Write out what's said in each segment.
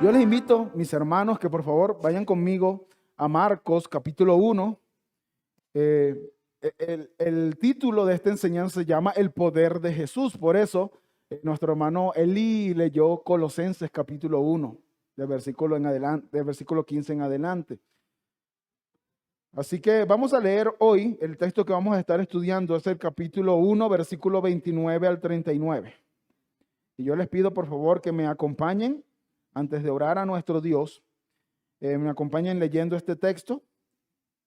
Yo les invito, mis hermanos, que por favor vayan conmigo a Marcos capítulo 1. El título de esta enseñanza se llama El poder de Jesús. Por eso nuestro hermano Eli leyó Colosenses capítulo 1, del versículo 15 en adelante. Así que vamos a leer hoy, el texto que vamos a estar estudiando es el capítulo 1, versículo 29 al 39. Y yo les pido por favor que me acompañen antes de orar a nuestro Dios. Me acompañen leyendo este texto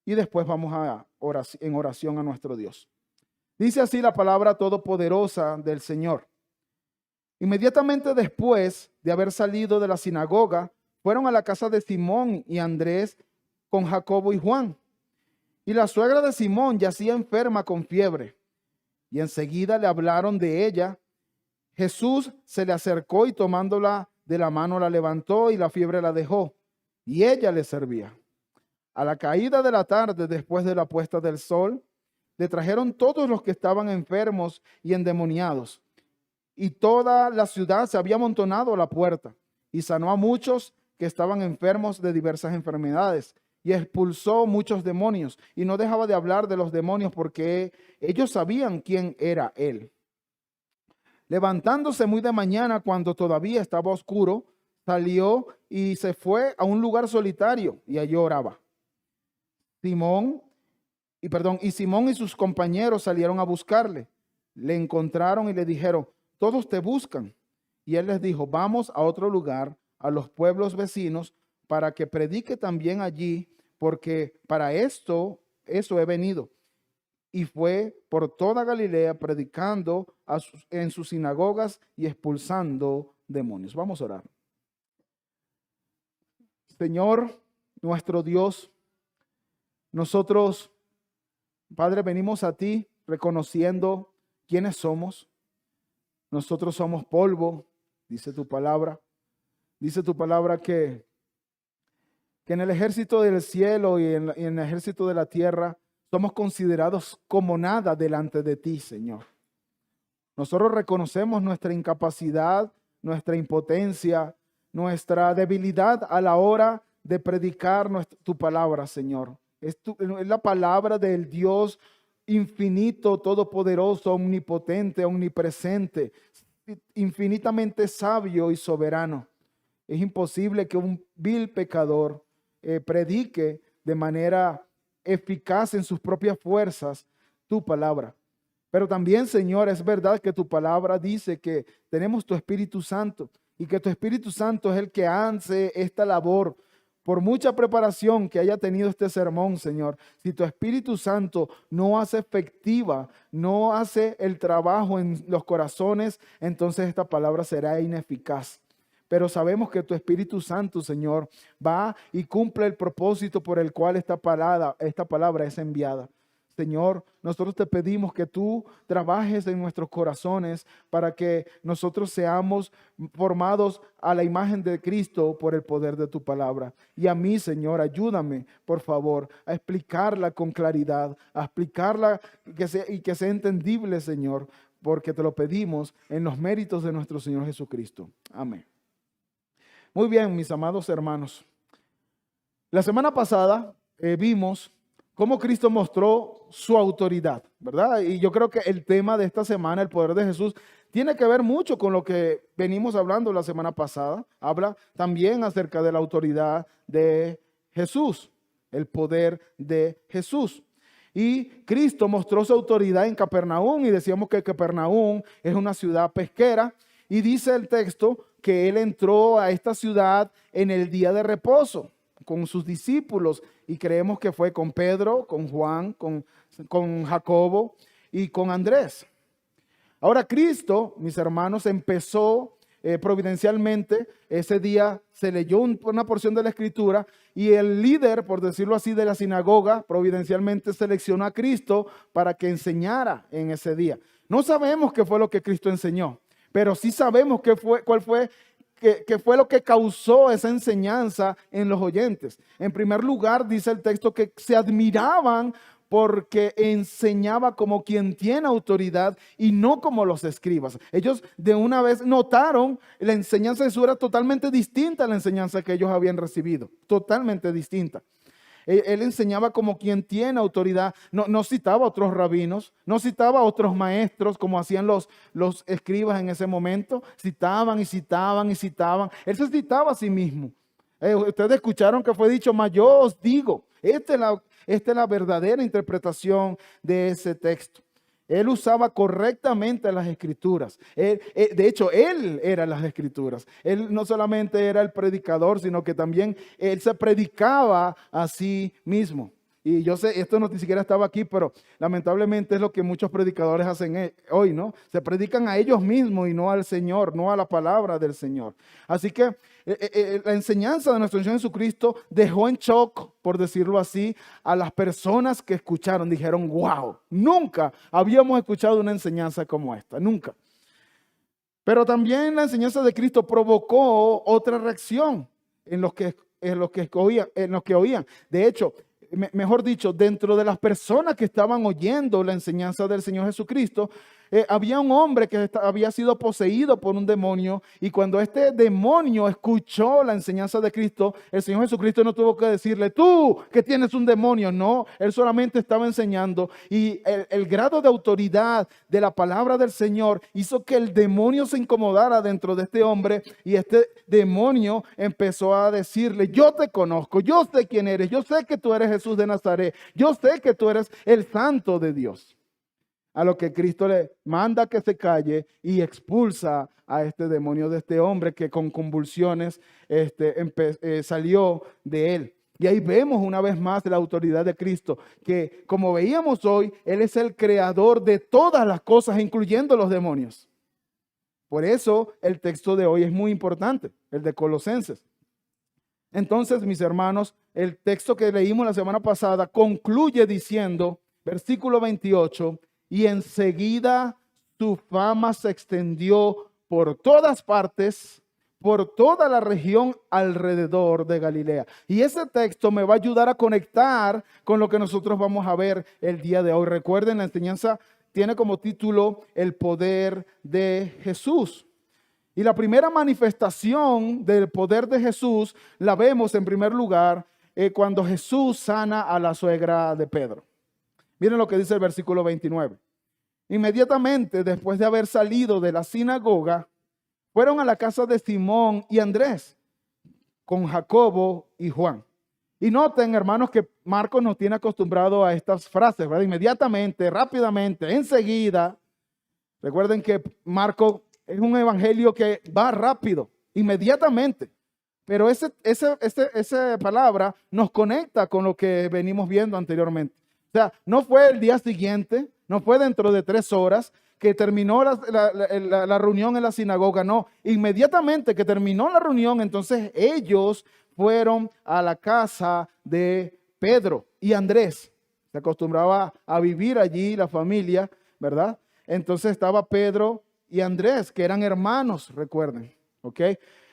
y después vamos en oración a nuestro Dios. Dice así la palabra todopoderosa del Señor. Inmediatamente después de haber salido de la sinagoga, fueron a la casa de Simón y Andrés con Jacobo y Juan. Y la suegra de Simón yacía enferma con fiebre. Y enseguida le hablaron de ella. Jesús se le acercó y tomándola de la mano la levantó y la fiebre la dejó. Y ella le servía. A la caída de la tarde, después de la puesta del sol, le trajeron todos los que estaban enfermos y endemoniados. Y toda la ciudad se había amontonado a la puerta. Y sanó a muchos que estaban enfermos de diversas enfermedades. Y expulsó muchos demonios. Y no dejaba de hablar de los demonios porque ellos sabían quién era él. Levantándose muy de mañana, cuando todavía estaba oscuro, salió y se fue a un lugar solitario y allí oraba. Simón y sus compañeros salieron a buscarle. Le encontraron y le dijeron: todos te buscan. Y él les dijo: vamos a otro lugar, a los pueblos vecinos, para que predique también allí, porque para eso he venido. Y fue por toda Galilea predicando en sus sinagogas y expulsando demonios. Vamos a orar. Señor, nuestro Dios, nosotros, Padre, venimos a ti reconociendo quiénes somos. Nosotros somos polvo, dice tu palabra. Dice tu palabra que en el ejército del cielo y en el ejército de la tierra somos considerados como nada delante de ti, Señor. Nosotros reconocemos nuestra incapacidad, nuestra impotencia, nuestra debilidad a la hora de predicar tu palabra, Señor. Es la palabra del Dios infinito, todopoderoso, omnipotente, omnipresente, infinitamente sabio y soberano. Es imposible que un vil pecador predique de manera eficaz en sus propias fuerzas tu palabra. Pero también, Señor, es verdad que tu palabra dice que tenemos tu Espíritu Santo y que tu Espíritu Santo es el que hace esta labor. Por mucha preparación que haya tenido este sermón, Señor, si tu Espíritu Santo no hace efectiva, no hace el trabajo en los corazones, entonces esta palabra será ineficaz. Pero sabemos que tu Espíritu Santo, Señor, va y cumple el propósito por el cual esta palabra es enviada. Señor, nosotros te pedimos que tú trabajes en nuestros corazones para que nosotros seamos formados a la imagen de Cristo por el poder de tu palabra. Y a mí, Señor, ayúdame, por favor, a explicarla con claridad, a explicarla y que sea entendible, Señor, porque te lo pedimos en los méritos de nuestro Señor Jesucristo. Amén. Muy bien, mis amados hermanos. La semana pasada vimos cómo Cristo mostró su autoridad, ¿verdad? Y yo creo que el tema de esta semana, el poder de Jesús, tiene que ver mucho con lo que venimos hablando la semana pasada. Habla también acerca de la autoridad de Jesús, el poder de Jesús. Y Cristo mostró su autoridad en Capernaum y decíamos que Capernaum es una ciudad pesquera. Y dice el texto que él entró a esta ciudad en el día de reposo con sus discípulos y creemos que fue con Pedro, con Juan, con Jacobo y con Andrés. Ahora Cristo, mis hermanos, empezó providencialmente. Ese día se leyó una porción de la Escritura y el líder, por decirlo así, de la sinagoga providencialmente seleccionó a Cristo para que enseñara en ese día. No sabemos qué fue lo que Cristo enseñó, pero sí sabemos cuál fue ¿Qué fue lo que causó esa enseñanza en los oyentes? En primer lugar, dice el texto que se admiraban porque enseñaba como quien tiene autoridad y no como los escribas. Ellos de una vez notaron la enseñanza de Jesús era totalmente distinta a la enseñanza que ellos habían recibido, totalmente distinta. Él enseñaba como quien tiene autoridad, no citaba a otros rabinos, no citaba a otros maestros como hacían los escribas en ese momento, citaban y citaban y citaban. Él se citaba a sí mismo. Ustedes escucharon que fue dicho, mas yo os digo, esta es la verdadera interpretación de ese texto. Él usaba correctamente las escrituras. De hecho, él era las escrituras. Él no solamente era el predicador, sino que también él se predicaba a sí mismo. Y yo sé, esto no ni siquiera estaba aquí, pero lamentablemente es lo que muchos predicadores hacen hoy, ¿no? Se predican a ellos mismos y no al Señor, no a la palabra del Señor. Así que la enseñanza de nuestro Señor Jesucristo dejó en shock, por decirlo así, a las personas que escucharon. Dijeron, wow, nunca habíamos escuchado una enseñanza como esta, nunca. Pero también la enseñanza de Cristo provocó otra reacción en los que oían. De hecho, mejor dicho, dentro de las personas que estaban oyendo la enseñanza del Señor Jesucristo, había un hombre que había sido poseído por un demonio, y cuando este demonio escuchó la enseñanza de Cristo, el Señor Jesucristo no tuvo que decirle, tú que tienes un demonio, no, él solamente estaba enseñando, y el grado de autoridad de la palabra del Señor hizo que el demonio se incomodara dentro de este hombre, y este demonio empezó a decirle, yo te conozco, yo sé quién eres, yo sé que tú eres Jesús de Nazaret, yo sé que tú eres el Santo de Dios. A lo que Cristo le manda que se calle y expulsa a este demonio de este hombre que con convulsiones salió de él. Y ahí vemos una vez más la autoridad de Cristo, que como veíamos hoy, Él es el creador de todas las cosas, incluyendo los demonios. Por eso el texto de hoy es muy importante, el de Colosenses. Entonces, mis hermanos, el texto que leímos la semana pasada concluye diciendo, versículo 28, y enseguida su fama se extendió por todas partes, por toda la región alrededor de Galilea. Y ese texto me va a ayudar a conectar con lo que nosotros vamos a ver el día de hoy. Recuerden, la enseñanza tiene como título el poder de Jesús. Y la primera manifestación del poder de Jesús la vemos en primer lugar cuando Jesús sana a la suegra de Pedro. Miren lo que dice el versículo 29. Inmediatamente después de haber salido de la sinagoga, fueron a la casa de Simón y Andrés, con Jacobo y Juan. Y noten, hermanos, que Marcos nos tiene acostumbrado a estas frases, ¿verdad? Inmediatamente, rápidamente, enseguida. Recuerden que Marcos es un evangelio que va rápido, inmediatamente. Pero esa palabra nos conecta con lo que venimos viendo anteriormente. O sea, no fue el día siguiente, no fue dentro de 3 horas que terminó la reunión en la sinagoga, no. Inmediatamente que terminó la reunión, entonces ellos fueron a la casa de Pedro y Andrés. Se acostumbraba a vivir allí la familia, ¿verdad? Entonces estaba Pedro y Andrés, que eran hermanos, recuerden, ¿ok?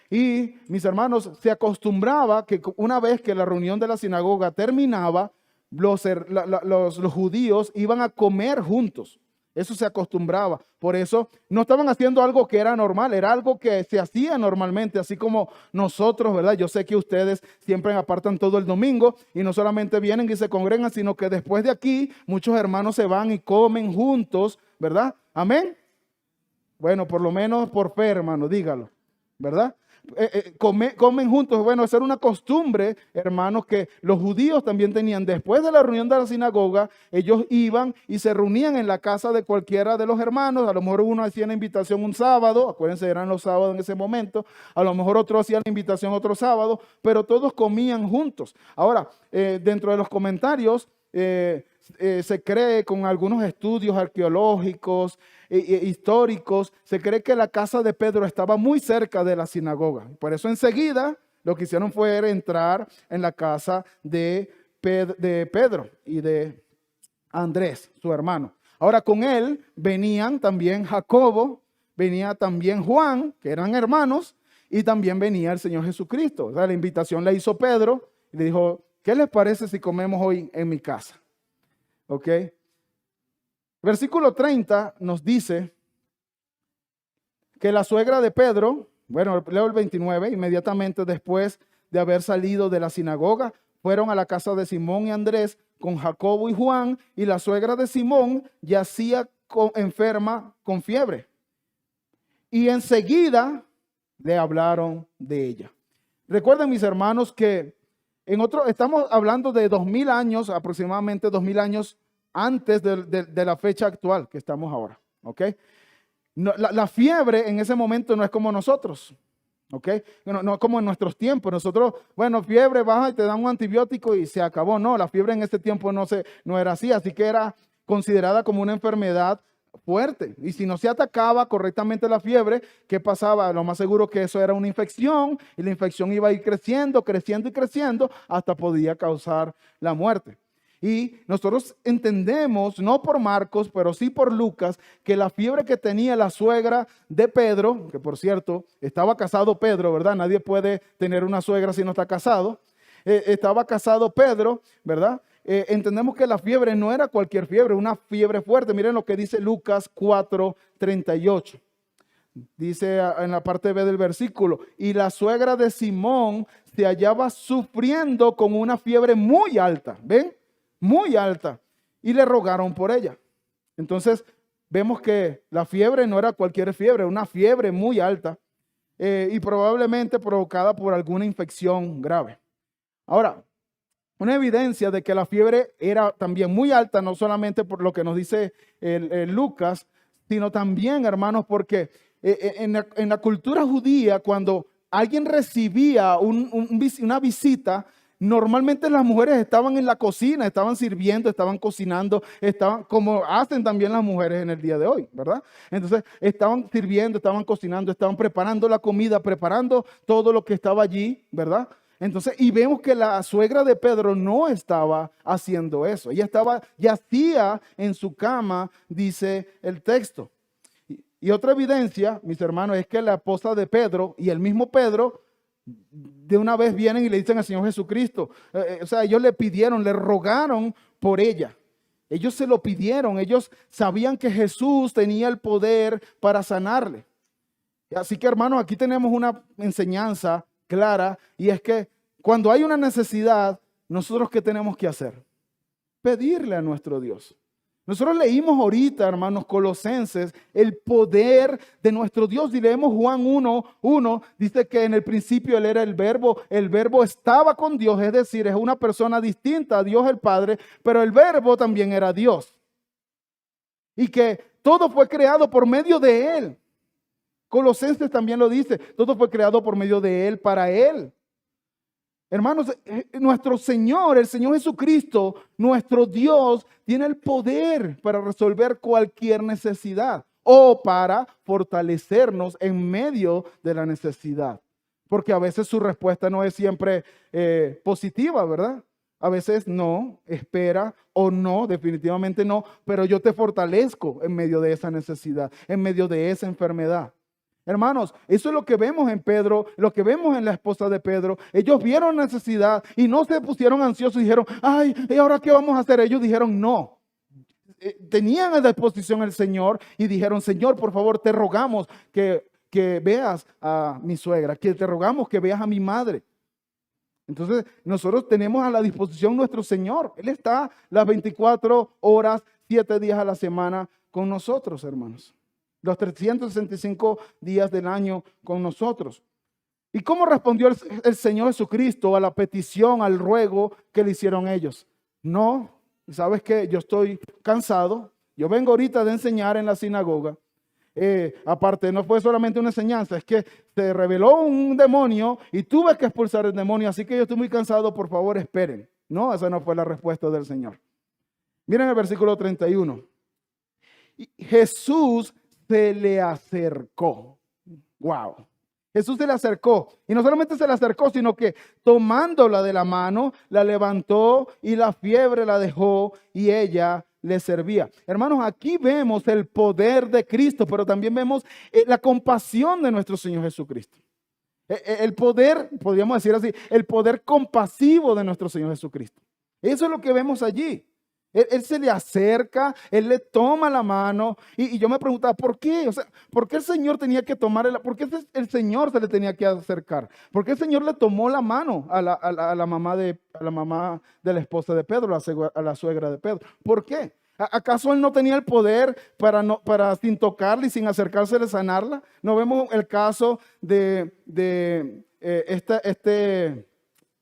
Y mis hermanos, se acostumbraba que una vez que la reunión de la sinagoga terminaba, los judíos iban a comer juntos. Eso se acostumbraba. Por eso no estaban haciendo algo que era normal, era algo que se hacía normalmente, así como nosotros, ¿verdad? Yo sé que ustedes siempre apartan todo el domingo y no solamente vienen y se congregan, sino que después de aquí muchos hermanos se van y comen juntos, ¿verdad? Amén. Bueno, por lo menos por fe, hermano, dígalo, ¿verdad? Comen juntos. Bueno, esa era una costumbre, hermanos, que los judíos también tenían. Después de la reunión de la sinagoga, ellos iban y se reunían en la casa de cualquiera de los hermanos. A lo mejor uno hacía la invitación un sábado, acuérdense, eran los sábados en ese momento. A lo mejor otro hacía la invitación otro sábado, pero todos comían juntos. Ahora, dentro de los comentarios, se cree, con algunos estudios arqueológicos históricos, se cree que la casa de Pedro estaba muy cerca de la sinagoga. Por eso enseguida lo que hicieron fue entrar en la casa de Pedro y de Andrés, su hermano. Ahora con él venían también Jacobo, venía también Juan, que eran hermanos, y también venía el Señor Jesucristo. O sea, la invitación la hizo Pedro y le dijo, ¿qué les parece si comemos hoy en mi casa? ¿Ok? Versículo 30 nos dice que la suegra de Pedro, bueno, leo el 29, inmediatamente después de haber salido de la sinagoga, fueron a la casa de Simón y Andrés con Jacobo y Juan, y la suegra de Simón yacía enferma con fiebre. Y enseguida le hablaron de ella. Recuerden, mis hermanos, que estamos hablando de 2000 años, aproximadamente 2000 años antes de la fecha actual que estamos ahora. ¿Ok? No, la fiebre en ese momento no es como nosotros. ¿Ok? No como en nuestros tiempos. Nosotros, bueno, fiebre baja y te dan un antibiótico y se acabó. No, la fiebre en ese tiempo no era así. Así que era considerada como una enfermedad fuerte. Y si no se atacaba correctamente la fiebre, ¿qué pasaba? Lo más seguro que eso era una infección y la infección iba a ir creciendo, creciendo y creciendo hasta podía causar la muerte. Y nosotros entendemos, no por Marcos, pero sí por Lucas, que la fiebre que tenía la suegra de Pedro, que por cierto, estaba casado Pedro, ¿verdad? Nadie puede tener una suegra si no está casado. Estaba casado Pedro, ¿verdad? Entendemos que la fiebre no era cualquier fiebre, una fiebre fuerte. Miren lo que dice Lucas 4:38. Dice en la parte B del versículo, y la suegra de Simón se hallaba sufriendo con una fiebre muy alta. ¿Ven? Muy alta, y le rogaron por ella. Entonces vemos que la fiebre no era cualquier fiebre, una fiebre muy alta y probablemente provocada por alguna infección grave. Ahora, una evidencia de que la fiebre era también muy alta, no solamente por lo que nos dice Lucas, sino también, hermanos, porque en la cultura judía, cuando alguien recibía una visita, normalmente las mujeres estaban en la cocina, estaban sirviendo, estaban cocinando, estaban como hacen también las mujeres en el día de hoy, ¿verdad? Entonces estaban sirviendo, estaban cocinando, estaban preparando la comida, preparando todo lo que estaba allí, ¿verdad? Entonces, y vemos que la suegra de Pedro no estaba haciendo eso. Ella yacía en su cama, dice el texto. Y otra evidencia, mis hermanos, es que la esposa de Pedro y el mismo Pedro de una vez vienen y le dicen al Señor Jesucristo, o sea, ellos le pidieron, le rogaron por ella. Ellos se lo pidieron, ellos sabían que Jesús tenía el poder para sanarle. Así que, hermanos, aquí tenemos una enseñanza clara, y es que cuando hay una necesidad, nosotros ¿qué tenemos que hacer? Pedirle a nuestro Dios. Nosotros leímos ahorita, hermanos, Colosenses, el poder de nuestro Dios. Y leemos Juan 1:1, dice que en el principio Él era el verbo estaba con Dios, es decir, es una persona distinta a Dios el Padre, pero el verbo también era Dios. Y que todo fue creado por medio de Él. Colosenses también lo dice, todo fue creado por medio de Él, para Él. Hermanos, nuestro Señor, el Señor Jesucristo, nuestro Dios, tiene el poder para resolver cualquier necesidad o para fortalecernos en medio de la necesidad. Porque a veces su respuesta no es siempre positiva, ¿verdad? A veces no, espera o no, definitivamente no, pero yo te fortalezco en medio de esa necesidad, en medio de esa enfermedad. Hermanos, eso es lo que vemos en Pedro, lo que vemos en la esposa de Pedro. Ellos vieron necesidad y no se pusieron ansiosos y dijeron, ay, ¿y ahora qué vamos a hacer? Ellos dijeron, no. Tenían a disposición el Señor y dijeron, Señor, por favor, te rogamos que veas a mi suegra, que te rogamos que veas a mi madre. Entonces, nosotros tenemos a la disposición nuestro Señor. Él está las 24 horas, 7 días a la semana con nosotros, hermanos. Los 365 días del año con nosotros. ¿Y cómo respondió el Señor Jesucristo a la petición, al ruego que le hicieron ellos? No, ¿sabes qué? Yo estoy cansado. Yo vengo ahorita de enseñar en la sinagoga. Aparte, no fue solamente una enseñanza, es que se reveló un demonio y tuve que expulsar el demonio, así que yo estoy muy cansado, por favor, esperen. No, esa no fue la respuesta del Señor. Miren el versículo 31. Y Jesús se le acercó. Wow. Jesús se le acercó. Y no solamente se le acercó, sino que tomándola de la mano, la levantó y la fiebre la dejó y ella le servía. Hermanos, aquí vemos el poder de Cristo, pero también vemos la compasión de nuestro Señor Jesucristo. El poder, podríamos decir así, el poder compasivo de nuestro Señor Jesucristo. Eso es lo que vemos allí. Él se le acerca, Él le toma la mano y yo me preguntaba, ¿por qué? O sea, ¿por qué el Señor tenía que tomar, por qué el Señor se le tenía que acercar? ¿Por qué el Señor le tomó la mano a la mamá de la esposa de Pedro, a la suegra de Pedro? ¿Por qué? ¿Acaso Él no tenía el poder para sin tocarla y sin acercarse a sanarla? ¿No vemos el caso de este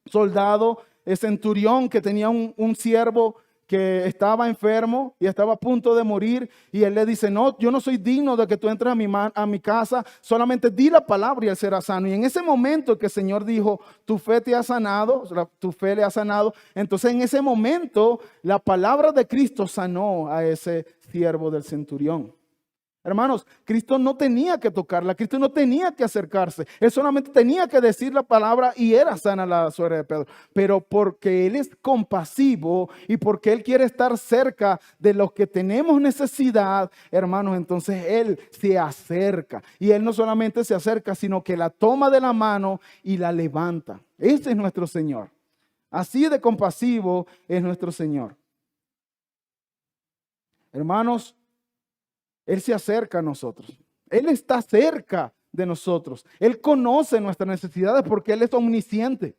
soldado, el centurión, que tenía un siervo que estaba enfermo y estaba a punto de morir, y él le dice, no, yo no soy digno de que tú entres a mi casa, solamente di la palabra y él será sano? Y en ese momento que el Señor dijo, tu fe te ha sanado, tu fe le ha sanado, entonces en ese momento la palabra de Cristo sanó a ese siervo del centurión. Hermanos, Cristo no tenía que tocarla, Cristo no tenía que acercarse, Él solamente tenía que decir la palabra y era sana la suegra de Pedro. Pero porque Él es compasivo y porque Él quiere estar cerca de los que tenemos necesidad, hermanos, entonces Él se acerca. Y Él no solamente se acerca, sino que la toma de la mano y la levanta. Ese es nuestro Señor. Así de compasivo es nuestro Señor. Hermanos, Él se acerca a nosotros. Él está cerca de nosotros. Él conoce nuestras necesidades porque Él es omnisciente.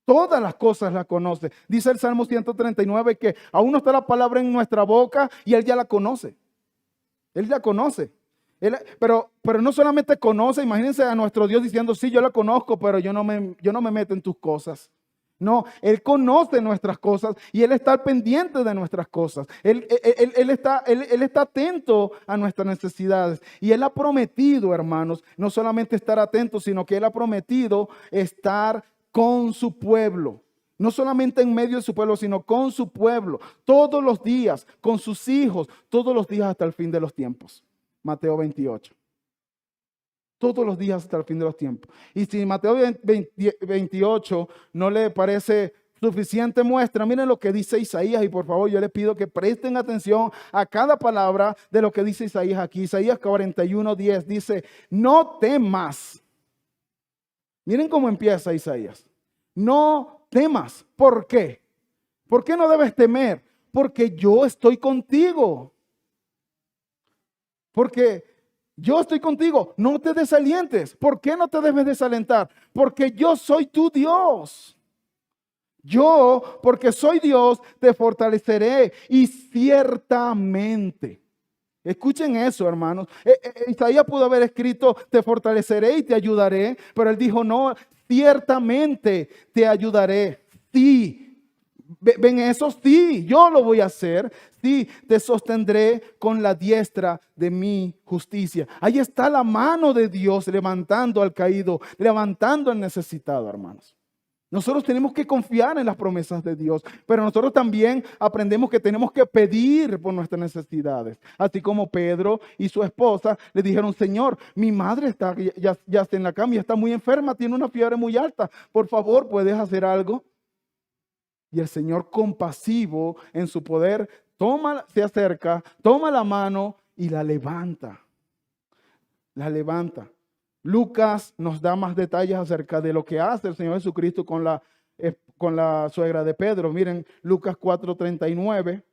Todas las cosas las conoce. Dice el Salmo 139 que aún no está la palabra en nuestra boca y Él ya la conoce. Él ya conoce. Pero no solamente conoce, imagínense a nuestro Dios diciendo, sí, yo la conozco, pero yo no me meto en tus cosas. No, Él conoce nuestras cosas y Él está al pendiente de nuestras cosas. Él está atento a nuestras necesidades. Y Él ha prometido, hermanos, no solamente estar atento, sino que Él ha prometido estar con su pueblo. No solamente en medio de su pueblo, sino con su pueblo. Todos los días, con sus hijos, todos los días hasta el fin de los tiempos. Mateo 28. Todos los días hasta el fin de los tiempos. Y si Mateo 28 no le parece suficiente muestra, miren lo que dice Isaías. Y por favor, yo les pido que presten atención a cada palabra de lo que dice Isaías aquí. Isaías 41:10 dice, no temas. Miren cómo empieza Isaías. No temas. ¿Por qué? ¿Por qué no debes temer? Porque yo estoy contigo. Porque yo estoy contigo, no te desalientes. ¿Por qué no te debes desalentar? Porque yo soy tu Dios. Yo, porque soy Dios, te fortaleceré y ciertamente. Escuchen eso, hermanos. Isaías pudo haber escrito, te fortaleceré y te ayudaré, pero él dijo, no, ciertamente te ayudaré. Sí. ¿Ven eso? Sí, yo lo voy a hacer. Sí, te sostendré con la diestra de mi justicia. Ahí está la mano de Dios levantando al caído, levantando al necesitado, hermanos. Nosotros tenemos que confiar en las promesas de Dios, pero nosotros también aprendemos que tenemos que pedir por nuestras necesidades. Así como Pedro y su esposa le dijeron, Señor, mi madre ya está en la cama y está muy enferma, tiene una fiebre muy alta. Por favor, ¿puedes hacer algo? Y el Señor, compasivo en su poder, se acerca, toma la mano y la levanta. La levanta. Lucas nos da más detalles acerca de lo que hace el Señor Jesucristo con la suegra de Pedro. Miren, Lucas 4:39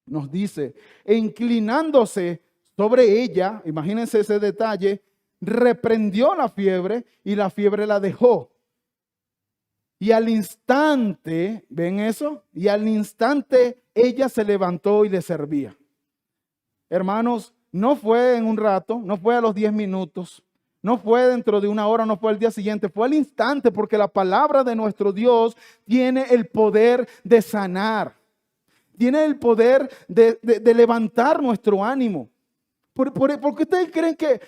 nos dice, e inclinándose sobre ella, imagínense ese detalle, reprendió la fiebre y la fiebre la dejó. Y al instante, ¿ven eso? Y al instante ella se levantó y le servía. Hermanos, no fue en un rato, no fue a los 10 minutos, no fue dentro de una hora, no fue al día siguiente, fue al instante, porque la palabra de nuestro Dios tiene el poder de sanar, tiene el poder de levantar nuestro ánimo. ¿Por qué ustedes creen que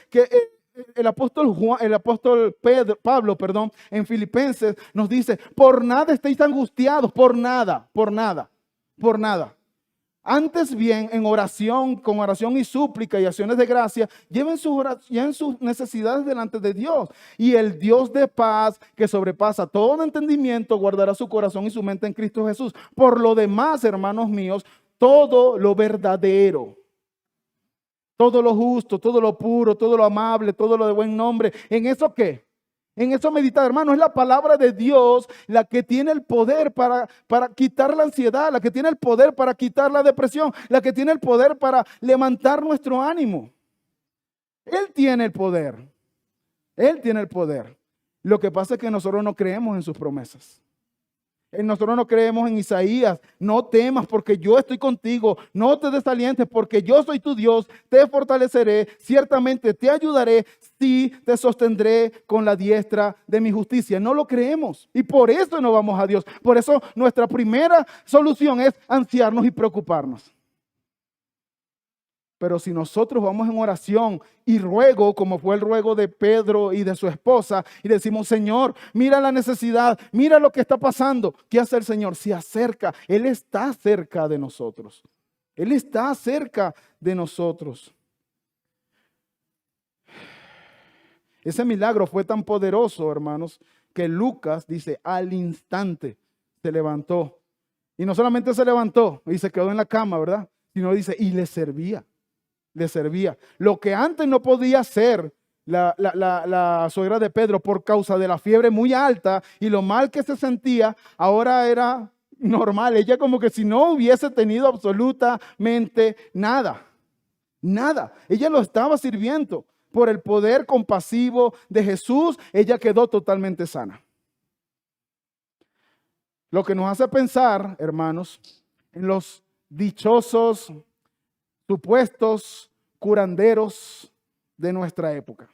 el apóstol Pablo, en Filipenses nos dice, por nada estéis angustiados, por nada. Antes bien, en oración, con oración y súplica y acciones de gracia, lleven sus necesidades delante de Dios. Y el Dios de paz, que sobrepasa todo entendimiento, guardará su corazón y su mente en Cristo Jesús. Por lo demás, hermanos míos, todo lo verdadero, todo lo justo, todo lo puro, todo lo amable, todo lo de buen nombre. ¿En eso qué? En eso meditar, hermano, es la palabra de Dios la que tiene el poder para quitar la ansiedad, la que tiene el poder para quitar la depresión, la que tiene el poder para levantar nuestro ánimo. Él tiene el poder. Él tiene el poder. Lo que pasa es que nosotros no creemos en sus promesas. Nosotros no creemos en Isaías. No temas porque yo estoy contigo. No te desalientes porque yo soy tu Dios. Te fortaleceré. Ciertamente te ayudaré. Sí, te sostendré con la diestra de mi justicia. No lo creemos. Y por eso no vamos a Dios. Por eso nuestra primera solución es ansiarnos y preocuparnos. Pero si nosotros vamos en oración y ruego, como fue el ruego de Pedro y de su esposa, y decimos, Señor, mira la necesidad, mira lo que está pasando. ¿Qué hace el Señor? Se acerca. Él está cerca de nosotros. Él está cerca de nosotros. Ese milagro fue tan poderoso, hermanos, que Lucas dice, al instante se levantó. Y no solamente se levantó y se quedó en la cama, ¿verdad? Sino dice, y le servía. Le servía. Lo que antes no podía hacer la suegra de Pedro por causa de la fiebre muy alta y lo mal que se sentía, ahora era normal. Ella como que si no hubiese tenido absolutamente nada. Nada. Ella lo estaba sirviendo. Por el poder compasivo de Jesús, ella quedó totalmente sana. Lo que nos hace pensar, hermanos, en los dichosos supuestos curanderos de nuestra época.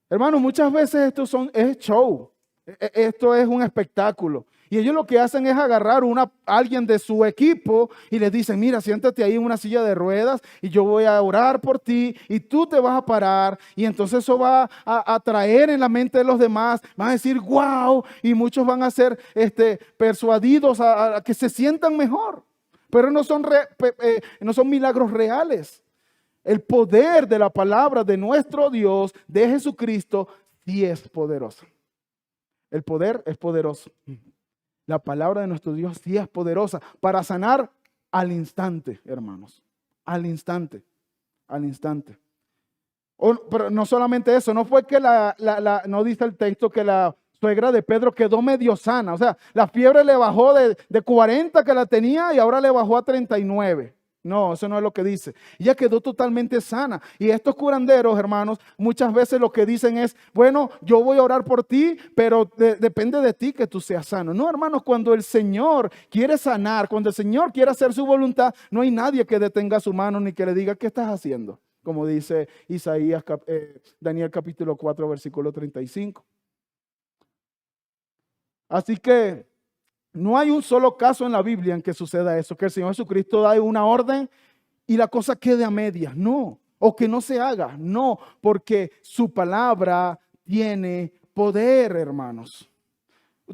Hermanos, muchas veces es show, esto es un espectáculo. Y ellos lo que hacen es agarrar a alguien de su equipo y les dicen, mira, siéntate ahí en una silla de ruedas y yo voy a orar por ti y tú te vas a parar. Y entonces eso va a atraer en la mente de los demás, van a decir, wow, y muchos van a ser persuadidos a que se sientan mejor. Pero no son milagros reales. El poder de la palabra de nuestro Dios, de Jesucristo, sí es poderoso. El poder es poderoso. La palabra de nuestro Dios sí es poderosa para sanar al instante, hermanos. Al instante. Al instante. Pero no solamente eso, no fue que no dice el texto que la suegra de Pedro quedó medio sana. O sea, la fiebre le bajó de 40 que la tenía y ahora le bajó a 39. No, eso no es lo que dice. Ella quedó totalmente sana. Y estos curanderos, hermanos, muchas veces lo que dicen es, bueno, yo voy a orar por ti, pero depende de ti que tú seas sano. No, hermanos, cuando el Señor quiere sanar, cuando el Señor quiere hacer su voluntad, no hay nadie que detenga su mano ni que le diga, ¿qué estás haciendo? Como dice Isaías, Daniel capítulo 4, versículo 35. Así que no hay un solo caso en la Biblia en que suceda eso, que el Señor Jesucristo da una orden y la cosa quede a medias. No, o que no se haga. No, porque su palabra tiene poder, hermanos.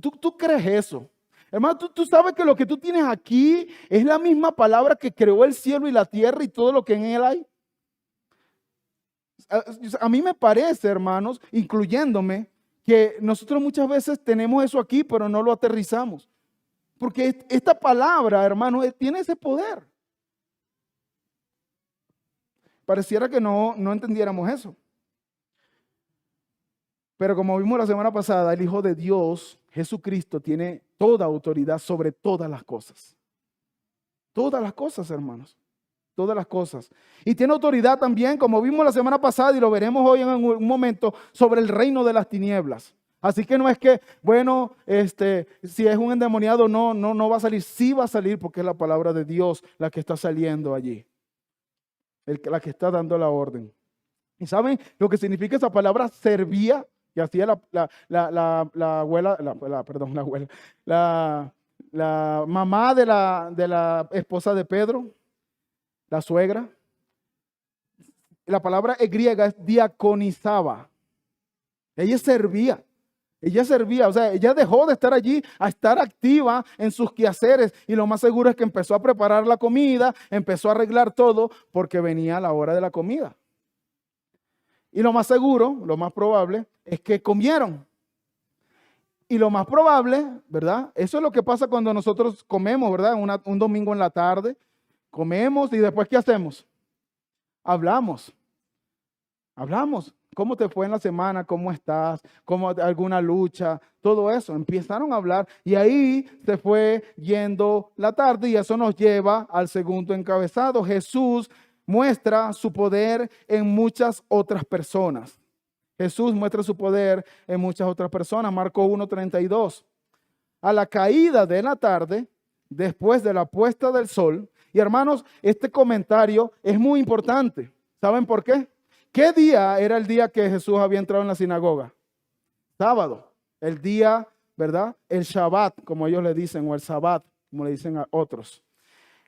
¿Tú crees eso? Hermano, tú sabes que lo que tú tienes aquí es la misma palabra que creó el cielo y la tierra y todo lo que en él hay. A mí me parece, hermanos, incluyéndome, que nosotros muchas veces tenemos eso aquí, pero no lo aterrizamos. Porque esta palabra, hermano, tiene ese poder. Pareciera que no entendiéramos eso. Pero como vimos la semana pasada, el Hijo de Dios, Jesucristo, tiene toda autoridad sobre todas las cosas. Todas las cosas, hermanos. Todas las cosas. Y tiene autoridad también, como vimos la semana pasada y lo veremos hoy en un momento, sobre el reino de las tinieblas. Así que no es que, bueno, si es un endemoniado no va a salir. Sí va a salir porque es la palabra de Dios la que está saliendo allí. La que está dando la orden. ¿Y saben lo que significa esa palabra? Servía, que hacía la abuela, la mamá de la esposa de Pedro, la suegra. La palabra griega es diaconizaba. Ella servía. Ella servía, o sea, ella dejó de estar allí a estar activa en sus quehaceres y lo más seguro es que empezó a preparar la comida, empezó a arreglar todo porque venía la hora de la comida. Y lo más seguro, lo más probable es que comieron. Y lo más probable, ¿verdad? Eso es lo que pasa cuando nosotros comemos, ¿verdad? Un domingo en la tarde, comemos y después ¿qué hacemos? Hablamos. ¿Cómo te fue en la semana? ¿Cómo estás? ¿Cómo alguna lucha? Todo eso. Empezaron a hablar y ahí se fue yendo la tarde y eso nos lleva al segundo encabezado. Jesús muestra su poder en muchas otras personas. Jesús muestra su poder en muchas otras personas. Marcos 1:32. A la caída de la tarde, después de la puesta del sol. Y hermanos, este comentario es muy importante. ¿Saben por qué? ¿Qué día era el día que Jesús había entrado en la sinagoga? Sábado. El día, ¿verdad? El Shabbat, como ellos le dicen, o el Sabbat, como le dicen a otros.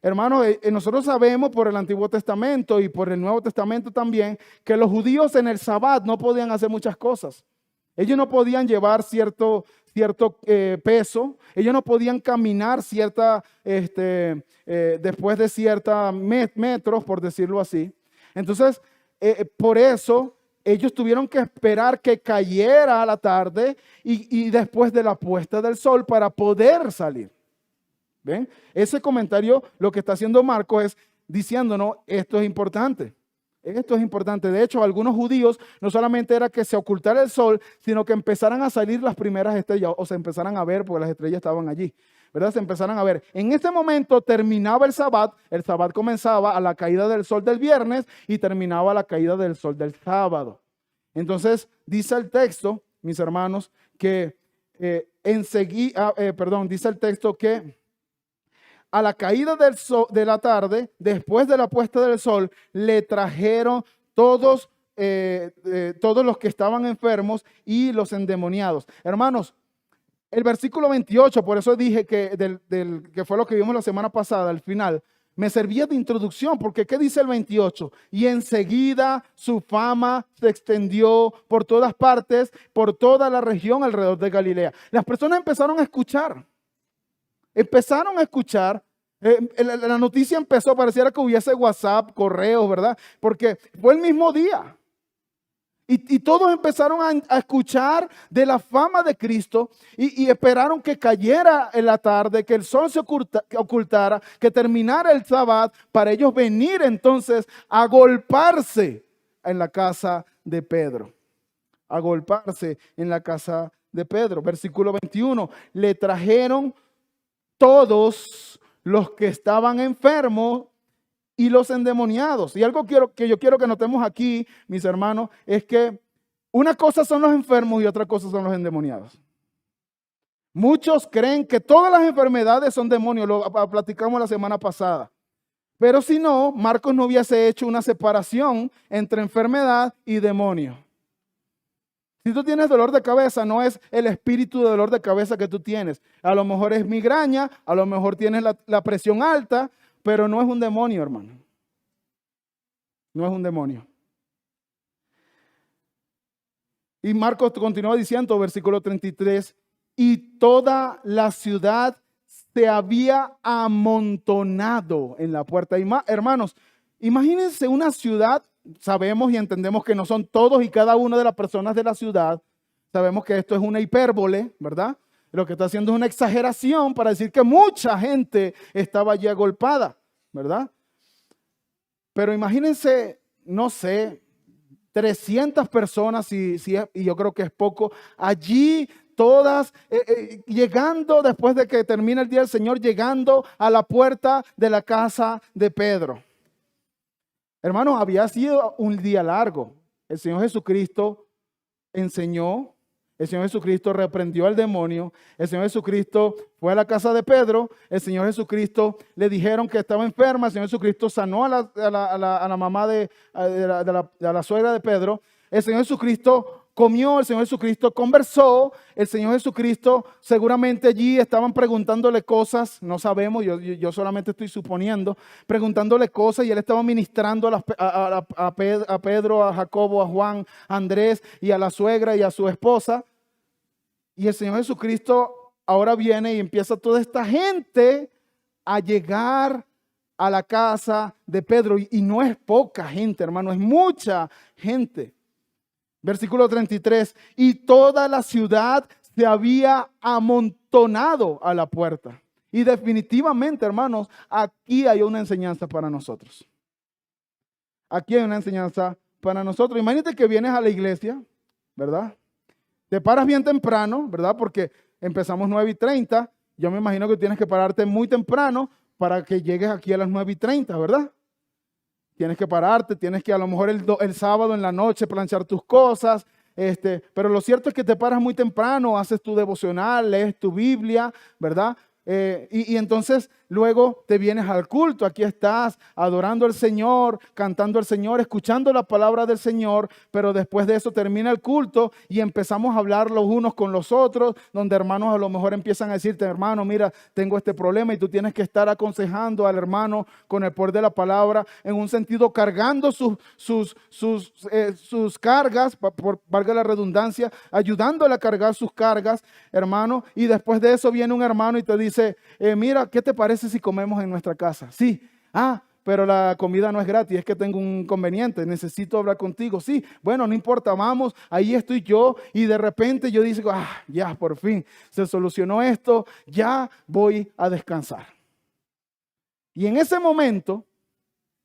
Hermanos, nosotros sabemos por el Antiguo Testamento y por el Nuevo Testamento también que los judíos en el Sabbat no podían hacer muchas cosas. Ellos no podían llevar cierto peso, ellos no podían caminar después de ciertos metros, por decirlo así. Entonces, por eso ellos tuvieron que esperar que cayera a la tarde y después de la puesta del sol para poder salir. ¿Ven? Ese comentario lo que está haciendo Marcos es diciéndonos, esto es importante. Esto es importante. De hecho, algunos judíos no solamente era que se ocultara el sol, sino que empezaran a salir las primeras estrellas o se empezaran a ver porque las estrellas estaban allí, ¿verdad? Se empezaran a ver. En ese momento terminaba el Sabbat comenzaba a la caída del sol del viernes y terminaba a la caída del sol del sábado. Entonces, dice el texto, mis hermanos, que dice el texto que a la caída de la tarde, después de la puesta del sol, le trajeron todos los que estaban enfermos y los endemoniados. Hermanos, el versículo 28, por eso dije que fue lo que vimos la semana pasada, al final, me servía de introducción, porque ¿qué dice el 28? Y enseguida su fama se extendió por todas partes, por toda la región alrededor de Galilea. Las personas empezaron a escuchar. La noticia empezó, pareciera que hubiese WhatsApp, correos, ¿verdad? Porque fue el mismo día. Y todos empezaron a escuchar de la fama de Cristo y esperaron que cayera en la tarde, que el sol se ocultara, que terminara el Sabbat para ellos venir entonces a agolparse en la casa de Pedro. Agolparse en la casa de Pedro. Versículo 21, le trajeron todos los que estaban enfermos y los endemoniados. Y algo que yo quiero que notemos aquí, mis hermanos, es que una cosa son los enfermos y otra cosa son los endemoniados. Muchos creen que todas las enfermedades son demonios, lo platicamos la semana pasada. Pero si no, Marcos no hubiese hecho una separación entre enfermedad y demonio. Si tú tienes dolor de cabeza, no es el espíritu de dolor de cabeza que tú tienes. A lo mejor es migraña, a lo mejor tienes la presión alta, pero no es un demonio, hermano. No es un demonio. Y Marcos continúa diciendo, versículo 33, y toda la ciudad se había amontonado en la puerta. Hermanos, imagínense una ciudad. Sabemos y entendemos que no son todos y cada una de las personas de la ciudad. Sabemos que esto es una hipérbole, ¿verdad? Lo que está haciendo es una exageración para decir que mucha gente estaba allí agolpada, ¿verdad? Pero imagínense, no sé, 300 personas, y yo creo que es poco, allí todas llegando después de que termina el día del Señor, llegando a la puerta de la casa de Pedro. Hermanos, había sido un día largo. El Señor Jesucristo enseñó, el Señor Jesucristo reprendió al demonio, el Señor Jesucristo fue a la casa de Pedro, el Señor Jesucristo le dijeron que estaba enferma, el Señor Jesucristo sanó a la mamá de la suegra de Pedro, el Señor Jesucristo comió, el Señor Jesucristo conversó, el Señor Jesucristo seguramente allí estaban preguntándole cosas, no sabemos, yo solamente estoy suponiendo, preguntándole cosas y él estaba ministrando a Pedro, a Jacobo, a Juan, a Andrés y a la suegra y a su esposa. Y el Señor Jesucristo ahora viene y empieza toda esta gente a llegar a la casa de Pedro y no es poca gente, hermano, es mucha gente. Versículo 33, y toda la ciudad se había amontonado a la puerta. Y definitivamente, hermanos, aquí hay una enseñanza para nosotros. Aquí hay una enseñanza para nosotros. Imagínate que vienes a la iglesia, ¿verdad? Te paras bien temprano, ¿verdad? Porque empezamos 9:30. Yo me imagino que tienes que pararte muy temprano para que llegues aquí a las 9:30, ¿verdad? Tienes que pararte, tienes que a lo mejor el sábado en la noche planchar tus cosas. Pero lo cierto es que te paras muy temprano, haces tu devocional, lees tu Biblia, ¿verdad? Y entonces luego te vienes al culto, aquí estás adorando al Señor, cantando al Señor, escuchando la palabra del Señor, pero después de eso termina el culto y empezamos a hablar los unos con los otros, donde hermanos a lo mejor empiezan a decirte, hermano, mira, tengo este problema, y tú tienes que estar aconsejando al hermano con el poder de la palabra, en un sentido cargando sus cargas, valga la redundancia, ayudándole a cargar sus cargas, hermano, y después de eso viene un hermano y te dice, mira, ¿qué te parece si comemos en nuestra casa? Sí. Pero la comida no es gratis, es que tengo un inconveniente, necesito hablar contigo. Sí, bueno, no importa, vamos, ahí estoy yo, y de repente yo digo, ya, por fin se solucionó esto, ya voy a descansar. Y en ese momento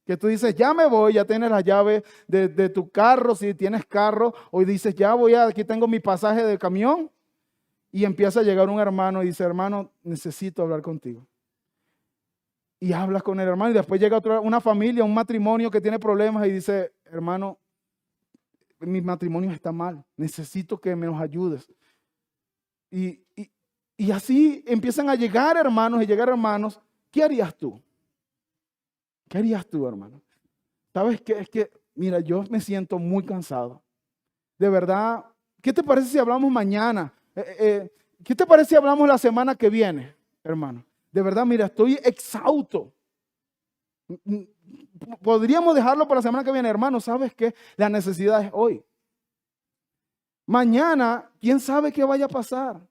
que tú dices, ya me voy, ya tienes la llave de tu carro, si tienes carro, o dices, aquí tengo mi pasaje de camión, y empieza a llegar un hermano y dice, hermano, necesito hablar contigo. Y hablas con el hermano, y después llega una familia, un matrimonio que tiene problemas y dice, hermano, mi matrimonio está mal, necesito que me nos ayudes. Y así empiezan a llegar hermanos y llegar hermanos. ¿Qué harías tú? ¿Qué harías tú, hermano? ¿Sabes qué? Es que, mira, yo me siento muy cansado. De verdad, ¿qué te parece si hablamos mañana? ¿Qué te parece si hablamos la semana que viene, hermano? De verdad, mira, estoy exhausto. Podríamos dejarlo para la semana que viene, hermano. ¿Sabes qué? La necesidad es hoy. Mañana, ¿quién sabe qué vaya a pasar?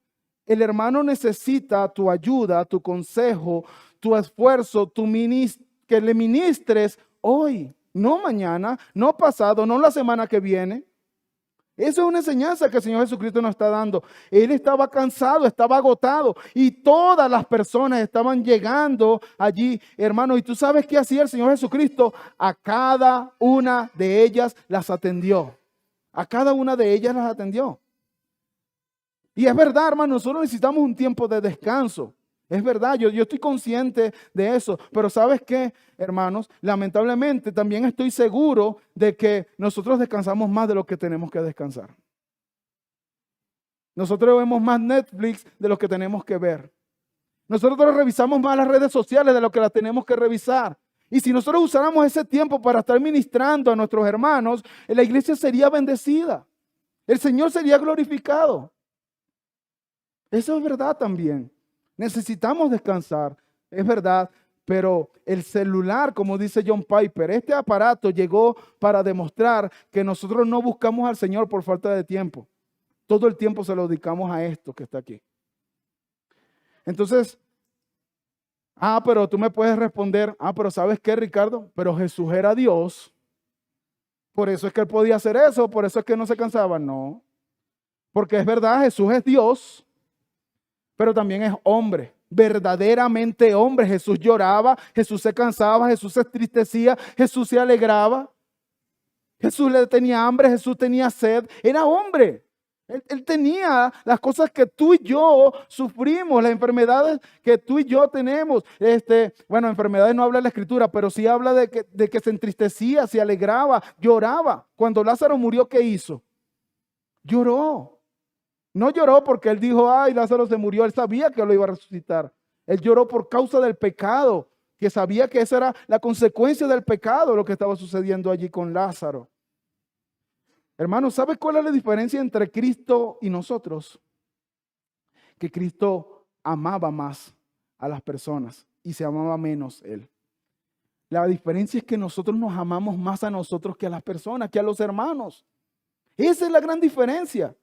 El hermano necesita tu ayuda, tu consejo, tu esfuerzo, que le ministres hoy. No mañana, no pasado, no la semana que viene. Eso es una enseñanza que el Señor Jesucristo nos está dando. Él estaba cansado, estaba agotado, y todas las personas estaban llegando allí, hermano. Y tú sabes qué hacía el Señor Jesucristo. A cada una de ellas las atendió. A cada una de ellas las atendió. Y es verdad, hermano, nosotros necesitamos un tiempo de descanso. Es verdad, yo estoy consciente de eso, pero ¿sabes qué, hermanos? Lamentablemente también estoy seguro de que nosotros descansamos más de lo que tenemos que descansar. Nosotros vemos más Netflix de lo que tenemos que ver. Nosotros revisamos más las redes sociales de lo que las tenemos que revisar. Y si nosotros usáramos ese tiempo para estar ministrando a nuestros hermanos, la iglesia sería bendecida. El Señor sería glorificado. Eso es verdad también. Necesitamos descansar, es verdad, pero el celular, como dice John Piper, este aparato llegó para demostrar que nosotros no buscamos al Señor por falta de tiempo. Todo el tiempo se lo dedicamos a esto que está aquí. Entonces, pero tú me puedes responder, pero ¿sabes qué, Ricardo? Pero Jesús era Dios. Por eso es que él podía hacer eso, por eso es que no se cansaba. No, porque es verdad, Jesús es Dios, pero también es hombre, verdaderamente hombre. Jesús lloraba, Jesús se cansaba, Jesús se entristecía, Jesús se alegraba. Jesús le tenía hambre, Jesús tenía sed, era hombre. Él tenía las cosas que tú y yo sufrimos, las enfermedades que tú y yo tenemos. Enfermedades no habla la Escritura, pero sí habla de que se entristecía, se alegraba, lloraba. Cuando Lázaro murió, ¿qué hizo? Lloró. No lloró porque él dijo, Lázaro se murió. Él sabía que lo iba a resucitar. Él lloró por causa del pecado, que sabía que esa era la consecuencia del pecado, lo que estaba sucediendo allí con Lázaro. Hermanos, ¿sabes cuál es la diferencia entre Cristo y nosotros? Que Cristo amaba más a las personas y se amaba menos él. La diferencia es que nosotros nos amamos más a nosotros que a las personas, que a los hermanos. Esa es la gran diferencia.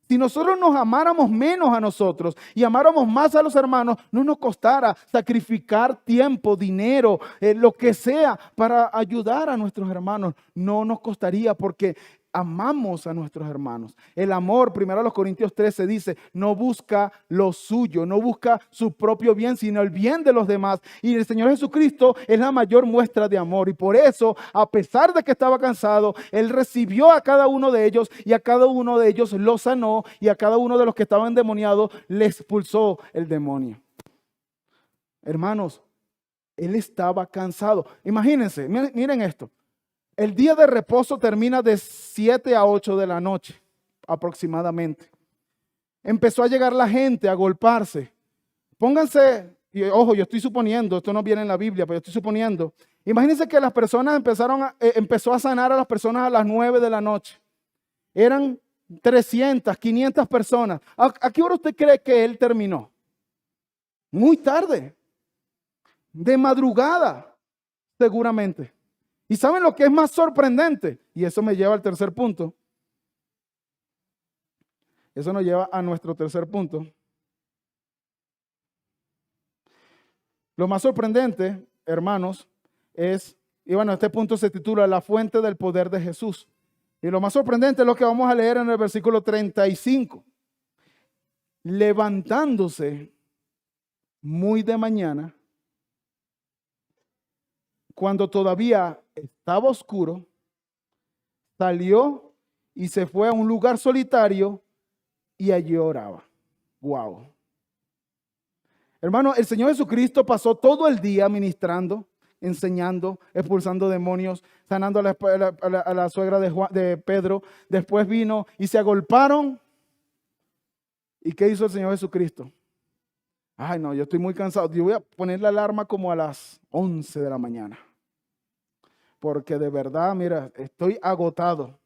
Si nosotros nos amáramos menos a nosotros y amáramos más a los hermanos, no nos costara sacrificar tiempo, dinero, lo que sea para ayudar a nuestros hermanos. No nos costaría, porque amamos a nuestros hermanos. El amor, 1 Corintios 13 dice, no busca lo suyo, no busca su propio bien, sino el bien de los demás. Y el Señor Jesucristo es la mayor muestra de amor. Y por eso, a pesar de que estaba cansado, Él recibió a cada uno de ellos y a cada uno de ellos lo sanó y a cada uno de los que estaban endemoniados le expulsó el demonio. Hermanos, Él estaba cansado. Imagínense, miren esto. El día de reposo termina de 7 a 8 de la noche, aproximadamente. Empezó a llegar la gente a golparse. Pónganse, y ojo, yo estoy suponiendo, esto no viene en la Biblia, pero yo estoy suponiendo. Imagínense que las personas empezó a sanar a las personas a las 9 de la noche. Eran 300, 500 personas. ¿A qué hora usted cree que él terminó? Muy tarde. De madrugada, seguramente. ¿Y saben lo que es más sorprendente? Y eso me lleva al tercer punto. Eso nos lleva a nuestro tercer punto. Lo más sorprendente, hermanos, es, y bueno, este punto se titula La fuente del poder de Jesús. Y lo más sorprendente es lo que vamos a leer en el versículo 35. Levantándose muy de mañana, cuando todavía estaba oscuro, salió y se fue a un lugar solitario y allí oraba. Wow. Hermano, el Señor Jesucristo pasó todo el día ministrando, enseñando, expulsando demonios, sanando a la suegra de Pedro. Después vino y se agolparon. ¿Y qué hizo el Señor Jesucristo? Ay, no, yo estoy muy cansado. Yo voy a poner la alarma como a las 11 de la mañana. Porque de verdad, mira, estoy agotado.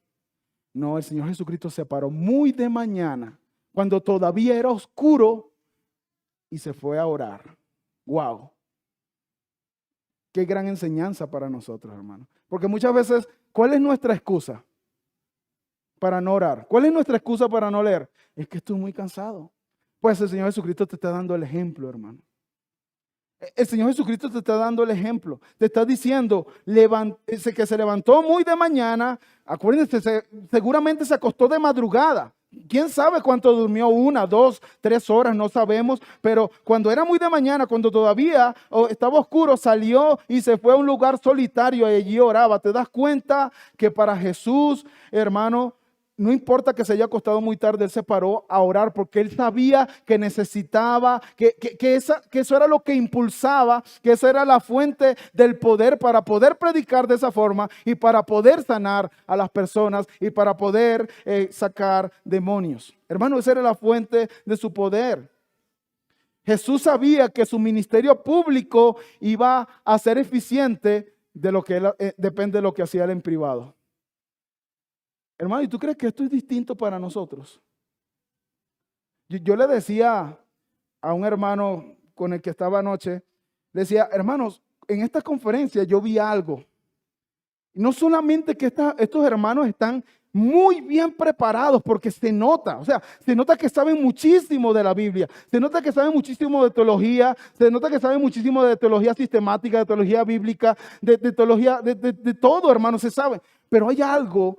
No, el Señor Jesucristo se paró muy de mañana, cuando todavía era oscuro, y se fue a orar. Wow. Qué gran enseñanza para nosotros, hermanos. Porque muchas veces, ¿cuál es nuestra excusa para no orar? ¿Cuál es nuestra excusa para no leer? Es que estoy muy cansado. Pues el Señor Jesucristo te está dando el ejemplo, hermano. El Señor Jesucristo te está dando el ejemplo. Te está diciendo que se levantó muy de mañana. Acuérdense, seguramente se acostó de madrugada. ¿Quién sabe cuánto durmió? 1, 2, 3 horas, no sabemos. Pero cuando era muy de mañana, cuando todavía estaba oscuro, salió y se fue a un lugar solitario y allí oraba. ¿Te das cuenta que para Jesús, hermano, no importa que se haya acostado muy tarde, Él se paró a orar porque Él sabía que necesitaba, que eso era lo que impulsaba, que esa era la fuente del poder para poder predicar de esa forma y para poder sanar a las personas y para poder sacar demonios. Hermano, esa era la fuente de su poder. Jesús sabía que su ministerio público iba a ser eficiente de lo que depende de lo que hacía Él en privado. Hermano, ¿y tú crees que esto es distinto para nosotros? Yo le decía a un hermano con el que estaba anoche, le decía, hermanos, en esta conferencia yo vi algo. No solamente que estos hermanos están muy bien preparados porque se nota, o sea, se nota que saben muchísimo de la Biblia, se nota que saben muchísimo de teología, se nota que saben muchísimo de teología sistemática, de teología bíblica, de teología, de todo, hermano, se sabe. Pero hay algo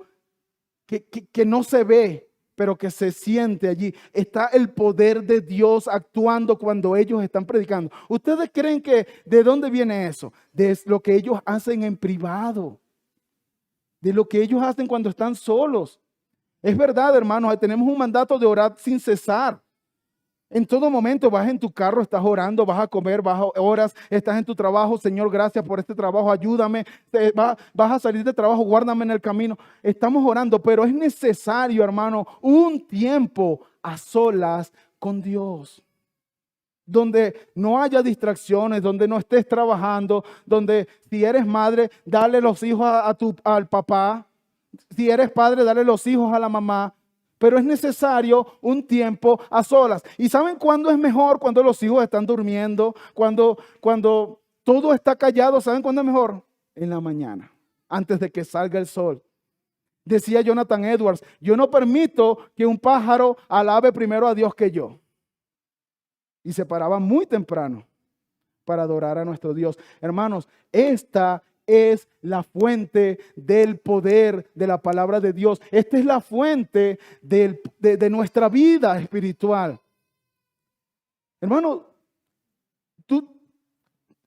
que no se ve, pero que se siente allí. Está el poder de Dios actuando cuando ellos están predicando. ¿Ustedes creen que de dónde viene eso? De lo que ellos hacen en privado, de lo que ellos hacen cuando están solos. Es verdad, hermanos, tenemos un mandato de orar sin cesar. En todo momento vas en tu carro, estás orando, vas a comer, oras, estás en tu trabajo. Señor, gracias por este trabajo, ayúdame. Vas a salir de trabajo, guárdame en el camino. Estamos orando, pero es necesario, hermano, un tiempo a solas con Dios. Donde no haya distracciones, donde no estés trabajando, donde si eres madre, dale los hijos al papá. Si eres padre, dale los hijos a la mamá. Pero es necesario un tiempo a solas. ¿Y saben cuándo es mejor? Cuando los hijos están durmiendo, cuando todo está callado. ¿Saben cuándo es mejor? En la mañana, antes de que salga el sol. Decía Jonathan Edwards, yo no permito que un pájaro alabe primero a Dios que yo. Y se paraba muy temprano para adorar a nuestro Dios. Hermanos, esta es la fuente del poder de la palabra de Dios. Esta es la fuente de nuestra vida espiritual. Hermano,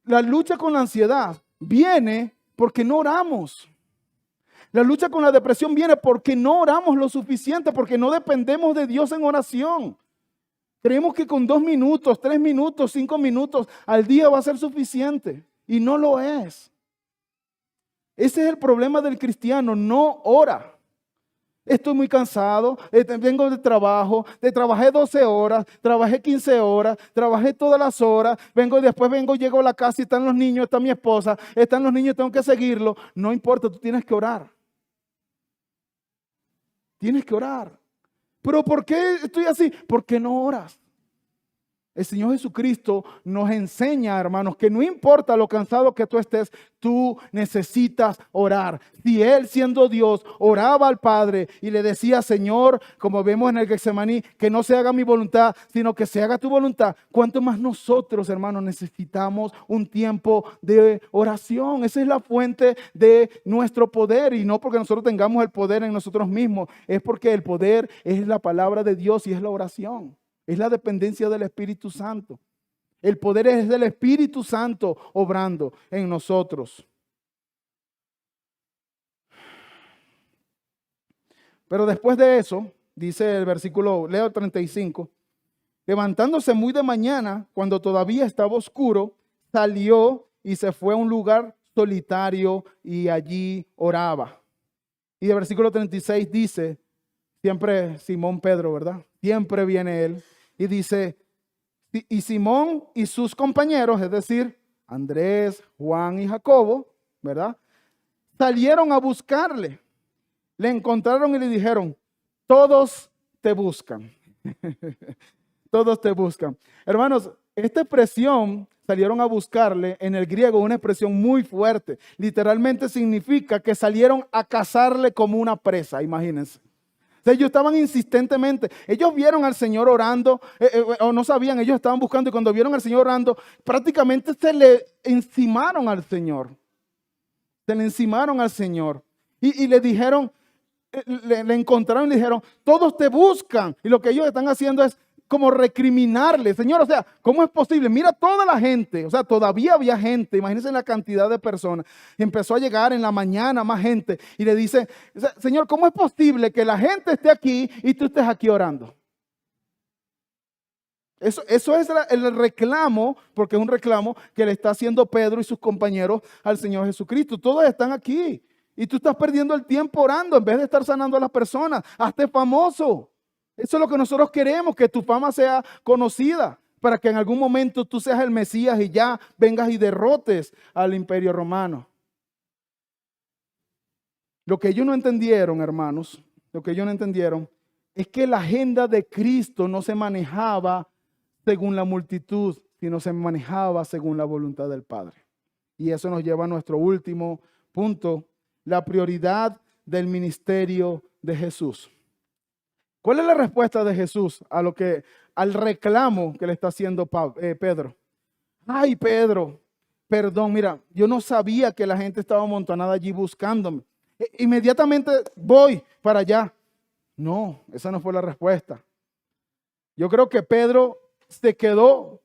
la lucha con la ansiedad viene porque no oramos. La lucha con la depresión viene porque no oramos lo suficiente, porque no dependemos de Dios en oración. Creemos que con 2 minutos, 3 minutos, 5 minutos al día va a ser suficiente y no lo es. Ese es el problema del cristiano, no ora. Estoy muy cansado, vengo de trabajo, trabajé 12 horas, trabajé 15 horas, trabajé todas las horas, llego a la casa y están los niños, está mi esposa, están los niños, tengo que seguirlo. No importa, tú tienes que orar. Tienes que orar. ¿Pero por qué estoy así? Porque no oras. El Señor Jesucristo nos enseña, hermanos, que no importa lo cansado que tú estés, tú necesitas orar. Si Él, siendo Dios, oraba al Padre y le decía, Señor, como vemos en el Getsemaní, que no se haga mi voluntad, sino que se haga tu voluntad, ¿cuánto más nosotros, hermanos, necesitamos un tiempo de oración? Esa es la fuente de nuestro poder, y no porque nosotros tengamos el poder en nosotros mismos, es porque el poder es la palabra de Dios y es la oración. Es la dependencia del Espíritu Santo. El poder es del Espíritu Santo obrando en nosotros. Pero después de eso, dice el versículo, leo 35, levantándose muy de mañana, cuando todavía estaba oscuro, salió y se fue a un lugar solitario y allí oraba. Y el versículo 36 dice, siempre Simón Pedro, ¿verdad? Siempre viene él. Y dice, y Simón y sus compañeros, es decir, Andrés, Juan y Jacobo, ¿verdad? Salieron a buscarle. Le encontraron y le dijeron, todos te buscan. Todos te buscan. Hermanos, esta expresión, salieron a buscarle, en el griego, una expresión muy fuerte. Literalmente significa que salieron a cazarle como una presa, imagínense. Ellos estaban insistentemente, ellos vieron al Señor orando, o no sabían, ellos estaban buscando, y cuando vieron al Señor orando, prácticamente se le encimaron al Señor. Se le encimaron al Señor. Y le dijeron, le encontraron y le dijeron, todos te buscan. Y lo que ellos están haciendo es como recriminarle, Señor, o sea, ¿cómo es posible? Mira toda la gente, o sea, todavía había gente, imagínense la cantidad de personas. Y empezó a llegar en la mañana más gente y le dice, Señor, ¿cómo es posible que la gente esté aquí y tú estés aquí orando? Eso es el reclamo, porque es un reclamo que le está haciendo Pedro y sus compañeros al Señor Jesucristo. Todos están aquí y tú estás perdiendo el tiempo orando en vez de estar sanando a las personas. Hazte famoso. Eso es lo que nosotros queremos, que tu fama sea conocida, para que en algún momento tú seas el Mesías y ya vengas y derrotes al imperio romano. Lo que ellos no entendieron, hermanos, lo que ellos no entendieron es que la agenda de Cristo no se manejaba según la multitud, sino se manejaba según la voluntad del Padre. Y eso nos lleva a nuestro último punto, la prioridad del ministerio de Jesús. ¿Cuál es la respuesta de Jesús al reclamo que le está haciendo Pedro? Ay, Pedro, perdón, mira, yo no sabía que la gente estaba amontonada allí buscándome. Inmediatamente voy para allá. No, esa no fue la respuesta. Yo creo que Pedro se quedó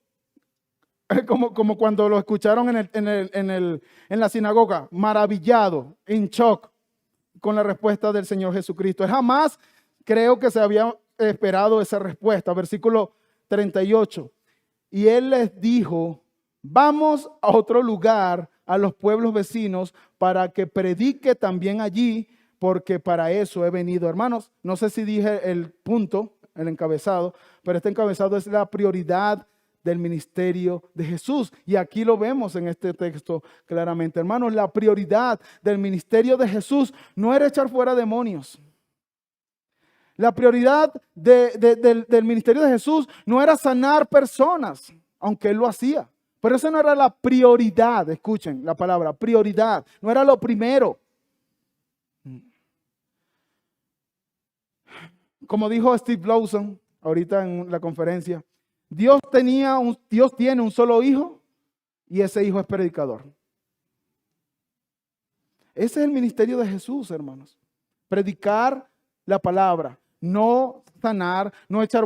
como cuando lo escucharon en la sinagoga, maravillado, en shock con la respuesta del Señor Jesucristo. Jamás creo que se había esperado esa respuesta. Versículo 38. Y él les dijo, vamos a otro lugar, a los pueblos vecinos, para que predique también allí, porque para eso he venido. Hermanos, no sé si dije el punto, el encabezado, pero este encabezado es la prioridad del ministerio de Jesús. Y aquí lo vemos en este texto claramente. Hermanos, la prioridad del ministerio de Jesús no era echar fuera demonios. La prioridad del ministerio de Jesús no era sanar personas, aunque Él lo hacía. Pero esa no era la prioridad, escuchen la palabra, prioridad. No era lo primero. Como dijo Steve Lawson ahorita en la conferencia, Dios tiene un solo hijo y ese hijo es predicador. Ese es el ministerio de Jesús, hermanos. Predicar la palabra, no sanar, no echar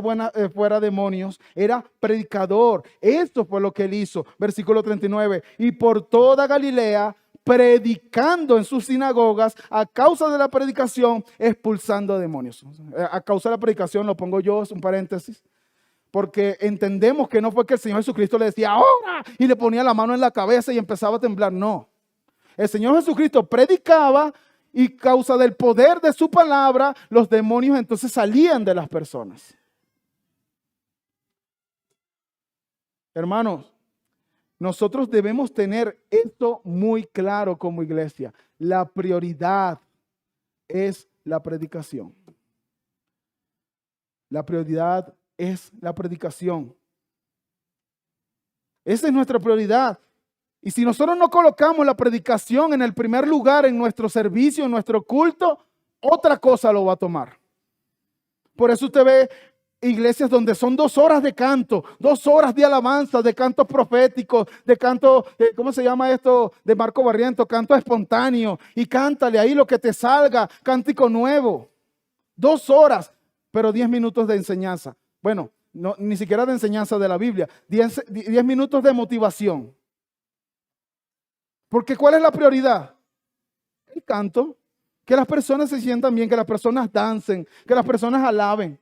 fuera demonios. Era predicador. Esto fue lo que él hizo. Versículo 39. Y por toda Galilea, predicando en sus sinagogas, a causa de la predicación, expulsando demonios. A causa de la predicación, lo pongo yo, es un paréntesis. Porque entendemos que no fue que el Señor Jesucristo le decía ahora y le ponía la mano en la cabeza y empezaba a temblar. No. El Señor Jesucristo predicaba y causa del poder de su palabra, los demonios entonces salían de las personas. Hermanos, nosotros debemos tener esto muy claro como iglesia. La prioridad es la predicación. La prioridad es la predicación. Esa es nuestra prioridad. Y si nosotros no colocamos la predicación en el primer lugar en nuestro servicio, en nuestro culto, otra cosa lo va a tomar. Por eso usted ve iglesias donde son 2 horas de canto, 2 horas de alabanza, de cantos proféticos, de canto, ¿cómo se llama esto? De Marco Barriento, canto espontáneo. Y cántale ahí lo que te salga, cántico nuevo. 2 horas, pero 10 minutos de enseñanza. Bueno, no, ni siquiera de enseñanza de la Biblia, 10 minutos de motivación. Porque ¿cuál es la prioridad? El canto. Que las personas se sientan bien, que las personas dancen, que las personas alaben.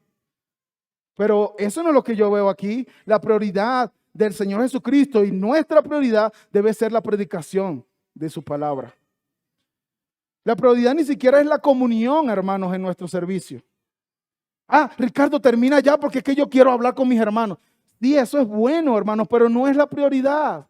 Pero eso no es lo que yo veo aquí. La prioridad del Señor Jesucristo y nuestra prioridad debe ser la predicación de su palabra. La prioridad ni siquiera es la comunión, hermanos, en nuestro servicio. Ricardo, termina ya porque es que yo quiero hablar con mis hermanos. Sí, eso es bueno, hermanos, pero no es la prioridad.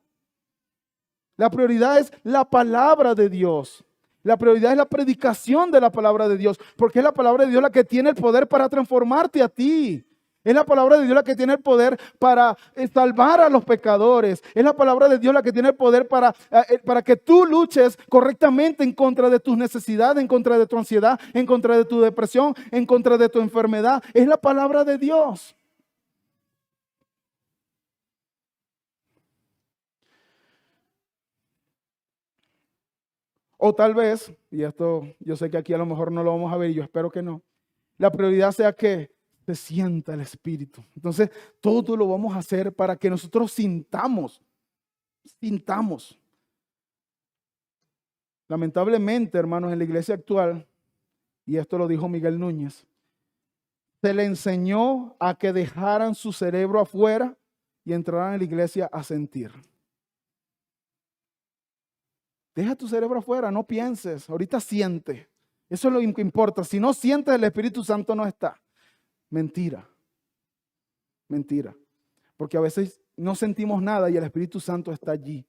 La prioridad es la palabra de Dios. La prioridad es la predicación de la palabra de Dios, porque es la palabra de Dios la que tiene el poder para transformarte a ti. Es la palabra de Dios la que tiene el poder para salvar a los pecadores. Es la palabra de Dios la que tiene el poder para que tú luches correctamente en contra de tus necesidades, en contra de tu ansiedad, en contra de tu depresión, en contra de tu enfermedad. Es la palabra de Dios. O tal vez, y esto yo sé que aquí a lo mejor no lo vamos a ver y yo espero que no, la prioridad sea que se sienta el Espíritu. Entonces, todo lo vamos a hacer para que nosotros sintamos. Lamentablemente, hermanos, en la iglesia actual, y esto lo dijo Miguel Núñez, se le enseñó a que dejaran su cerebro afuera y entraran a la iglesia a sentir. Deja tu cerebro afuera, no pienses, ahorita siente. Eso es lo que importa. Si no sientes, el Espíritu Santo no está. Mentira. Porque a veces no sentimos nada y el Espíritu Santo está allí.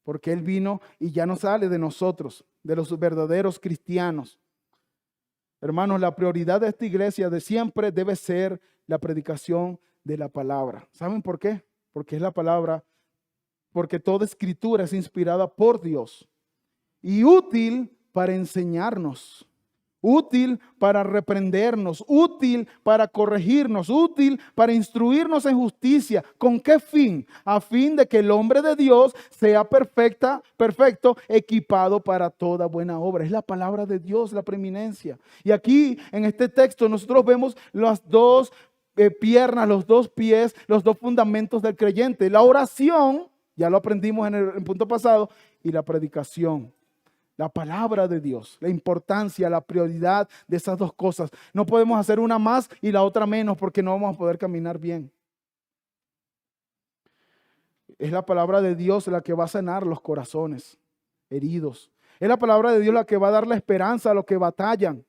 Porque Él vino y ya no sale de nosotros, de los verdaderos cristianos. Hermanos, la prioridad de esta iglesia de siempre debe ser la predicación de la palabra. ¿Saben por qué? Porque es la palabra. Porque toda escritura es inspirada por Dios y útil para enseñarnos, útil para reprendernos, útil para corregirnos, útil para instruirnos en justicia. ¿Con qué fin? A fin de que el hombre de Dios sea perfecto, equipado para toda buena obra. Es la palabra de Dios, la preeminencia. Y aquí en este texto nosotros vemos las 2 piernas, los 2 pies, los 2 fundamentos del creyente. La oración, ya lo aprendimos en el punto pasado, y la predicación. La palabra de Dios, la importancia, la prioridad de esas 2 cosas. No podemos hacer una más y la otra menos porque no vamos a poder caminar bien. Es la palabra de Dios la que va a sanar los corazones heridos. Es la palabra de Dios la que va a dar la esperanza a los que batallan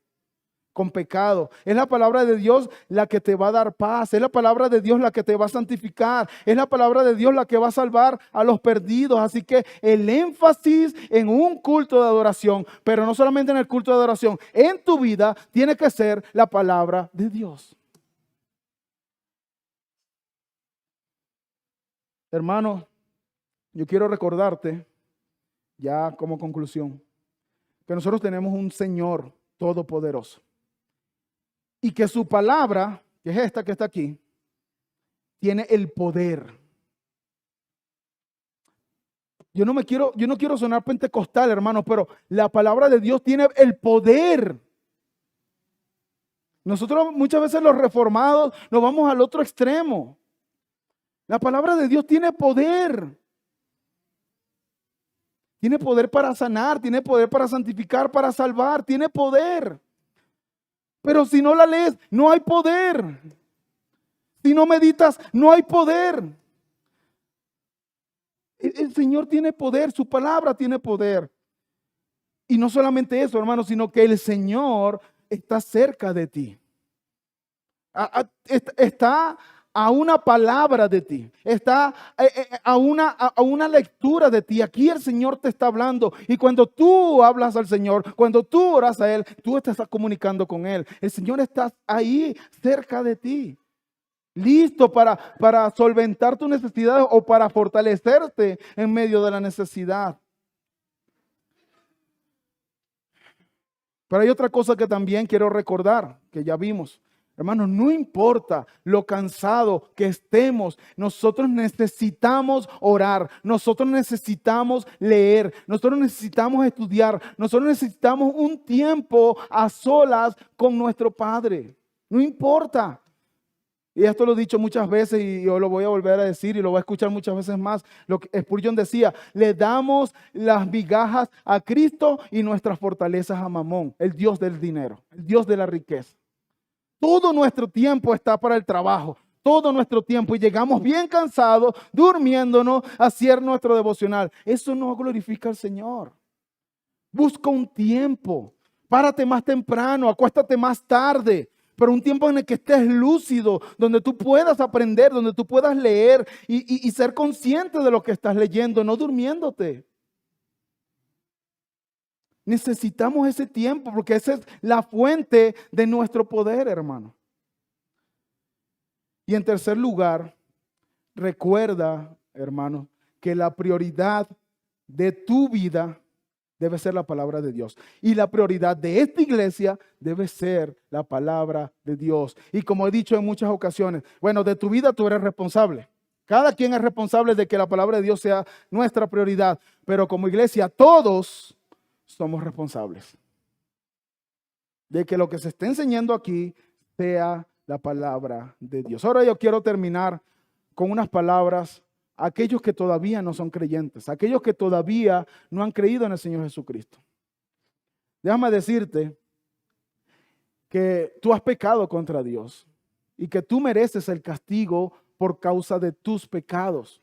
con pecado. Es la palabra de Dios la que te va a dar paz. Es la palabra de Dios la que te va a santificar. Es la palabra de Dios la que va a salvar a los perdidos. Así que el énfasis en un culto de adoración, pero no solamente en el culto de adoración, en tu vida tiene que ser la palabra de Dios. Hermano, yo quiero recordarte, ya como conclusión, que nosotros tenemos un Señor todopoderoso. Y que su palabra, que es esta que está aquí, tiene el poder. Yo no quiero sonar pentecostal, hermano, pero la palabra de Dios tiene el poder. Nosotros muchas veces los reformados nos vamos al otro extremo. La palabra de Dios tiene poder. Tiene poder para sanar, tiene poder para santificar, para salvar, tiene poder. Pero si no la lees, no hay poder. Si no meditas, no hay poder. El Señor tiene poder, su palabra tiene poder. Y no solamente eso, hermano, sino que el Señor está cerca de ti. Está a una palabra de ti, está a una lectura de ti. Aquí el Señor te está hablando, y cuando tú hablas al Señor, cuando tú oras a Él, tú estás comunicando con Él. El Señor está ahí cerca de ti, listo para solventar tus necesidades o para fortalecerte en medio de la necesidad. Pero hay otra cosa que también quiero recordar, que ya vimos. Hermanos, no importa lo cansado que estemos, nosotros necesitamos orar, nosotros necesitamos leer, nosotros necesitamos estudiar, nosotros necesitamos un tiempo a solas con nuestro Padre. No importa. Y esto lo he dicho muchas veces y yo lo voy a volver a decir y lo voy a escuchar muchas veces más. Lo que Spurgeon decía: le damos las migajas a Cristo y nuestras fortalezas a Mamón, el Dios del dinero, el Dios de la riqueza. Todo nuestro tiempo está para el trabajo, todo nuestro tiempo, y llegamos bien cansados, durmiéndonos, a hacer nuestro devocional. Eso no glorifica al Señor. Busca un tiempo, párate más temprano, acuéstate más tarde, pero un tiempo en el que estés lúcido, donde tú puedas aprender, donde tú puedas leer y ser consciente de lo que estás leyendo, no durmiéndote. Necesitamos ese tiempo porque esa es la fuente de nuestro poder, hermano. Y en tercer lugar, recuerda, hermano, que la prioridad de tu vida debe ser la palabra de Dios. Y la prioridad de esta iglesia debe ser la palabra de Dios. Y como he dicho en muchas ocasiones, bueno, de tu vida tú eres responsable. Cada quien es responsable de que la palabra de Dios sea nuestra prioridad. Pero como iglesia, todos somos responsables de que lo que se está enseñando aquí sea la palabra de Dios. Ahora yo quiero terminar con unas palabras a aquellos que todavía no son creyentes, aquellos que todavía no han creído en el Señor Jesucristo. Déjame decirte que tú has pecado contra Dios y que tú mereces el castigo por causa de tus pecados.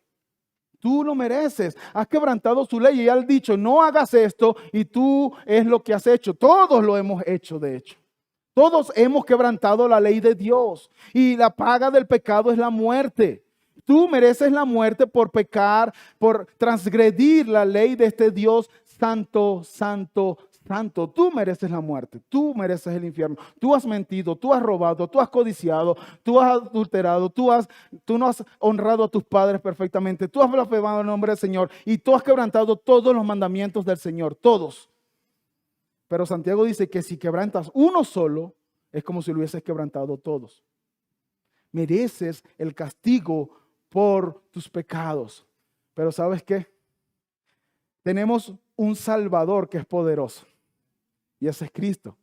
Tú lo mereces, has quebrantado su ley y has dicho: no hagas esto, y tú es lo que has hecho. Todos lo hemos hecho, de hecho. Todos hemos quebrantado la ley de Dios y la paga del pecado es la muerte. Tú mereces la muerte por pecar, por transgredir la ley de este Dios santo, santo, santo. Tú mereces la muerte, tú mereces el infierno. Tú has mentido, tú has robado, tú has codiciado, tú has adulterado, tú no has honrado a tus padres perfectamente, tú has blasfemado el nombre del Señor y tú has quebrantado todos los mandamientos del Señor, todos. Pero Santiago dice que si quebrantas uno solo, es como si lo hubieses quebrantado todos. Mereces el castigo por tus pecados. Pero ¿sabes qué? Tenemos un Salvador que es poderoso. Y ese es Cristo.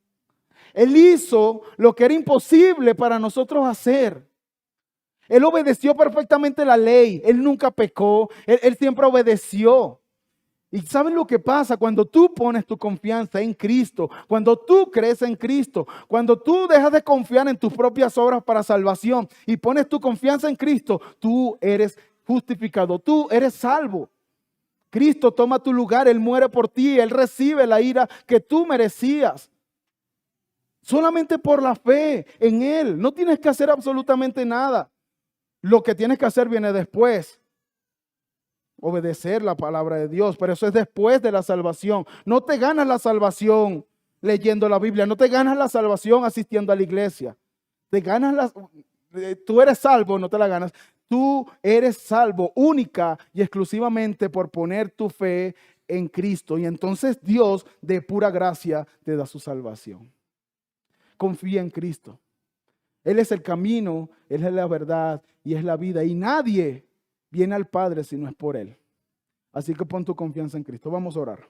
Él hizo lo que era imposible para nosotros hacer. Él obedeció perfectamente la ley. Él nunca pecó. Él siempre obedeció. ¿Y saben lo que pasa cuando tú pones tu confianza en Cristo? Cuando tú crees en Cristo, cuando tú dejas de confiar en tus propias obras para salvación y pones tu confianza en Cristo, tú eres justificado, tú eres salvo. Cristo toma tu lugar, Él muere por ti, Él recibe la ira que tú merecías. Solamente por la fe en Él, no tienes que hacer absolutamente nada. Lo que tienes que hacer viene después. Obedecer la palabra de Dios, pero eso es después de la salvación. No te ganas la salvación leyendo la Biblia, no te ganas la salvación asistiendo a la iglesia. Tú eres salvo, no te la ganas. Tú eres salvo única y exclusivamente por poner tu fe en Cristo. Y entonces Dios de pura gracia te da su salvación. Confía en Cristo. Él es el camino, Él es la verdad y es la vida. Y nadie viene al Padre si no es por Él. Así que pon tu confianza en Cristo. Vamos a orar.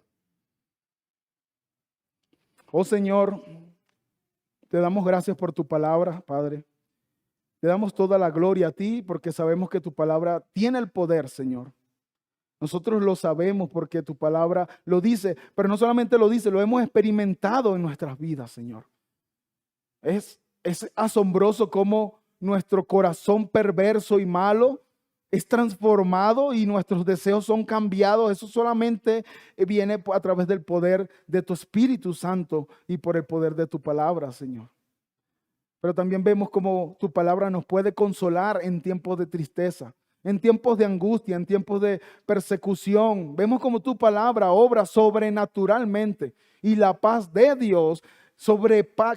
Oh Señor, te damos gracias por tu palabra, Padre. Te damos toda la gloria a ti porque sabemos que tu palabra tiene el poder, Señor. Nosotros lo sabemos porque tu palabra lo dice, pero no solamente lo dice, lo hemos experimentado en nuestras vidas, Señor. Es asombroso cómo nuestro corazón perverso y malo es transformado y nuestros deseos son cambiados. Eso solamente viene a través del poder de tu Espíritu Santo y por el poder de tu palabra, Señor. Pero también vemos cómo tu palabra nos puede consolar en tiempos de tristeza, en tiempos de angustia, en tiempos de persecución. Vemos cómo tu palabra obra sobrenaturalmente y la paz de Dios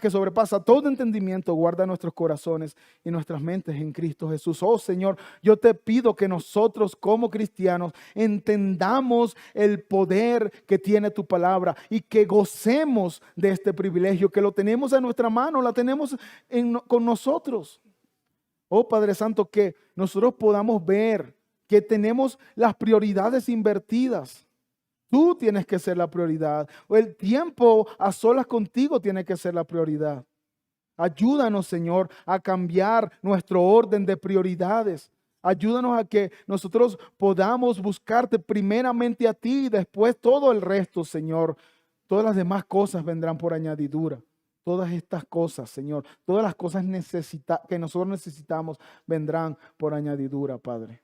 que sobrepasa todo entendimiento, guarda nuestros corazones y nuestras mentes en Cristo Jesús. Oh Señor, yo te pido que nosotros como cristianos entendamos el poder que tiene tu palabra y que gocemos de este privilegio, que lo tenemos en nuestra mano, la tenemos con nosotros. Oh Padre Santo, que nosotros podamos ver que tenemos las prioridades invertidas. Tú tienes que ser la prioridad. O el tiempo a solas contigo tiene que ser la prioridad. Ayúdanos, Señor, a cambiar nuestro orden de prioridades. Ayúdanos a que nosotros podamos buscarte primeramente a ti y después todo el resto, Señor. Todas las demás cosas vendrán por añadidura. Todas estas cosas, Señor, todas las cosas que nosotros necesitamos vendrán por añadidura, Padre.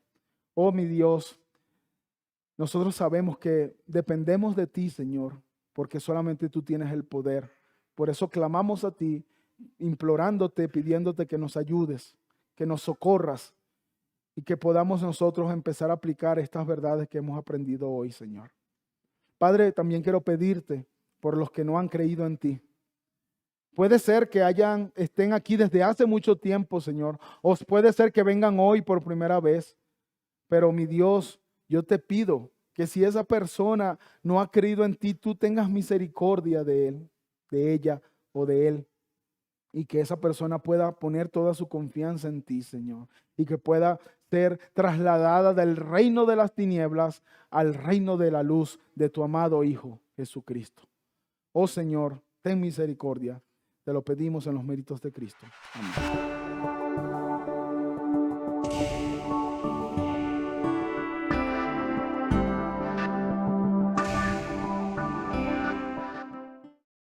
Oh, mi Dios, nosotros sabemos que dependemos de ti, Señor, porque solamente tú tienes el poder. Por eso clamamos a ti, implorándote, pidiéndote que nos ayudes, que nos socorras y que podamos nosotros empezar a aplicar estas verdades que hemos aprendido hoy, Señor. Padre, también quiero pedirte por los que no han creído en ti. Puede ser que estén aquí desde hace mucho tiempo, Señor, o puede ser que vengan hoy por primera vez, pero mi Dios, yo te pido que si esa persona no ha creído en ti, tú tengas misericordia de él, de ella o de él. Y que esa persona pueda poner toda su confianza en ti, Señor. Y que pueda ser trasladada del reino de las tinieblas al reino de la luz de tu amado Hijo Jesucristo. Oh Señor, ten misericordia. Te lo pedimos en los méritos de Cristo. Amén.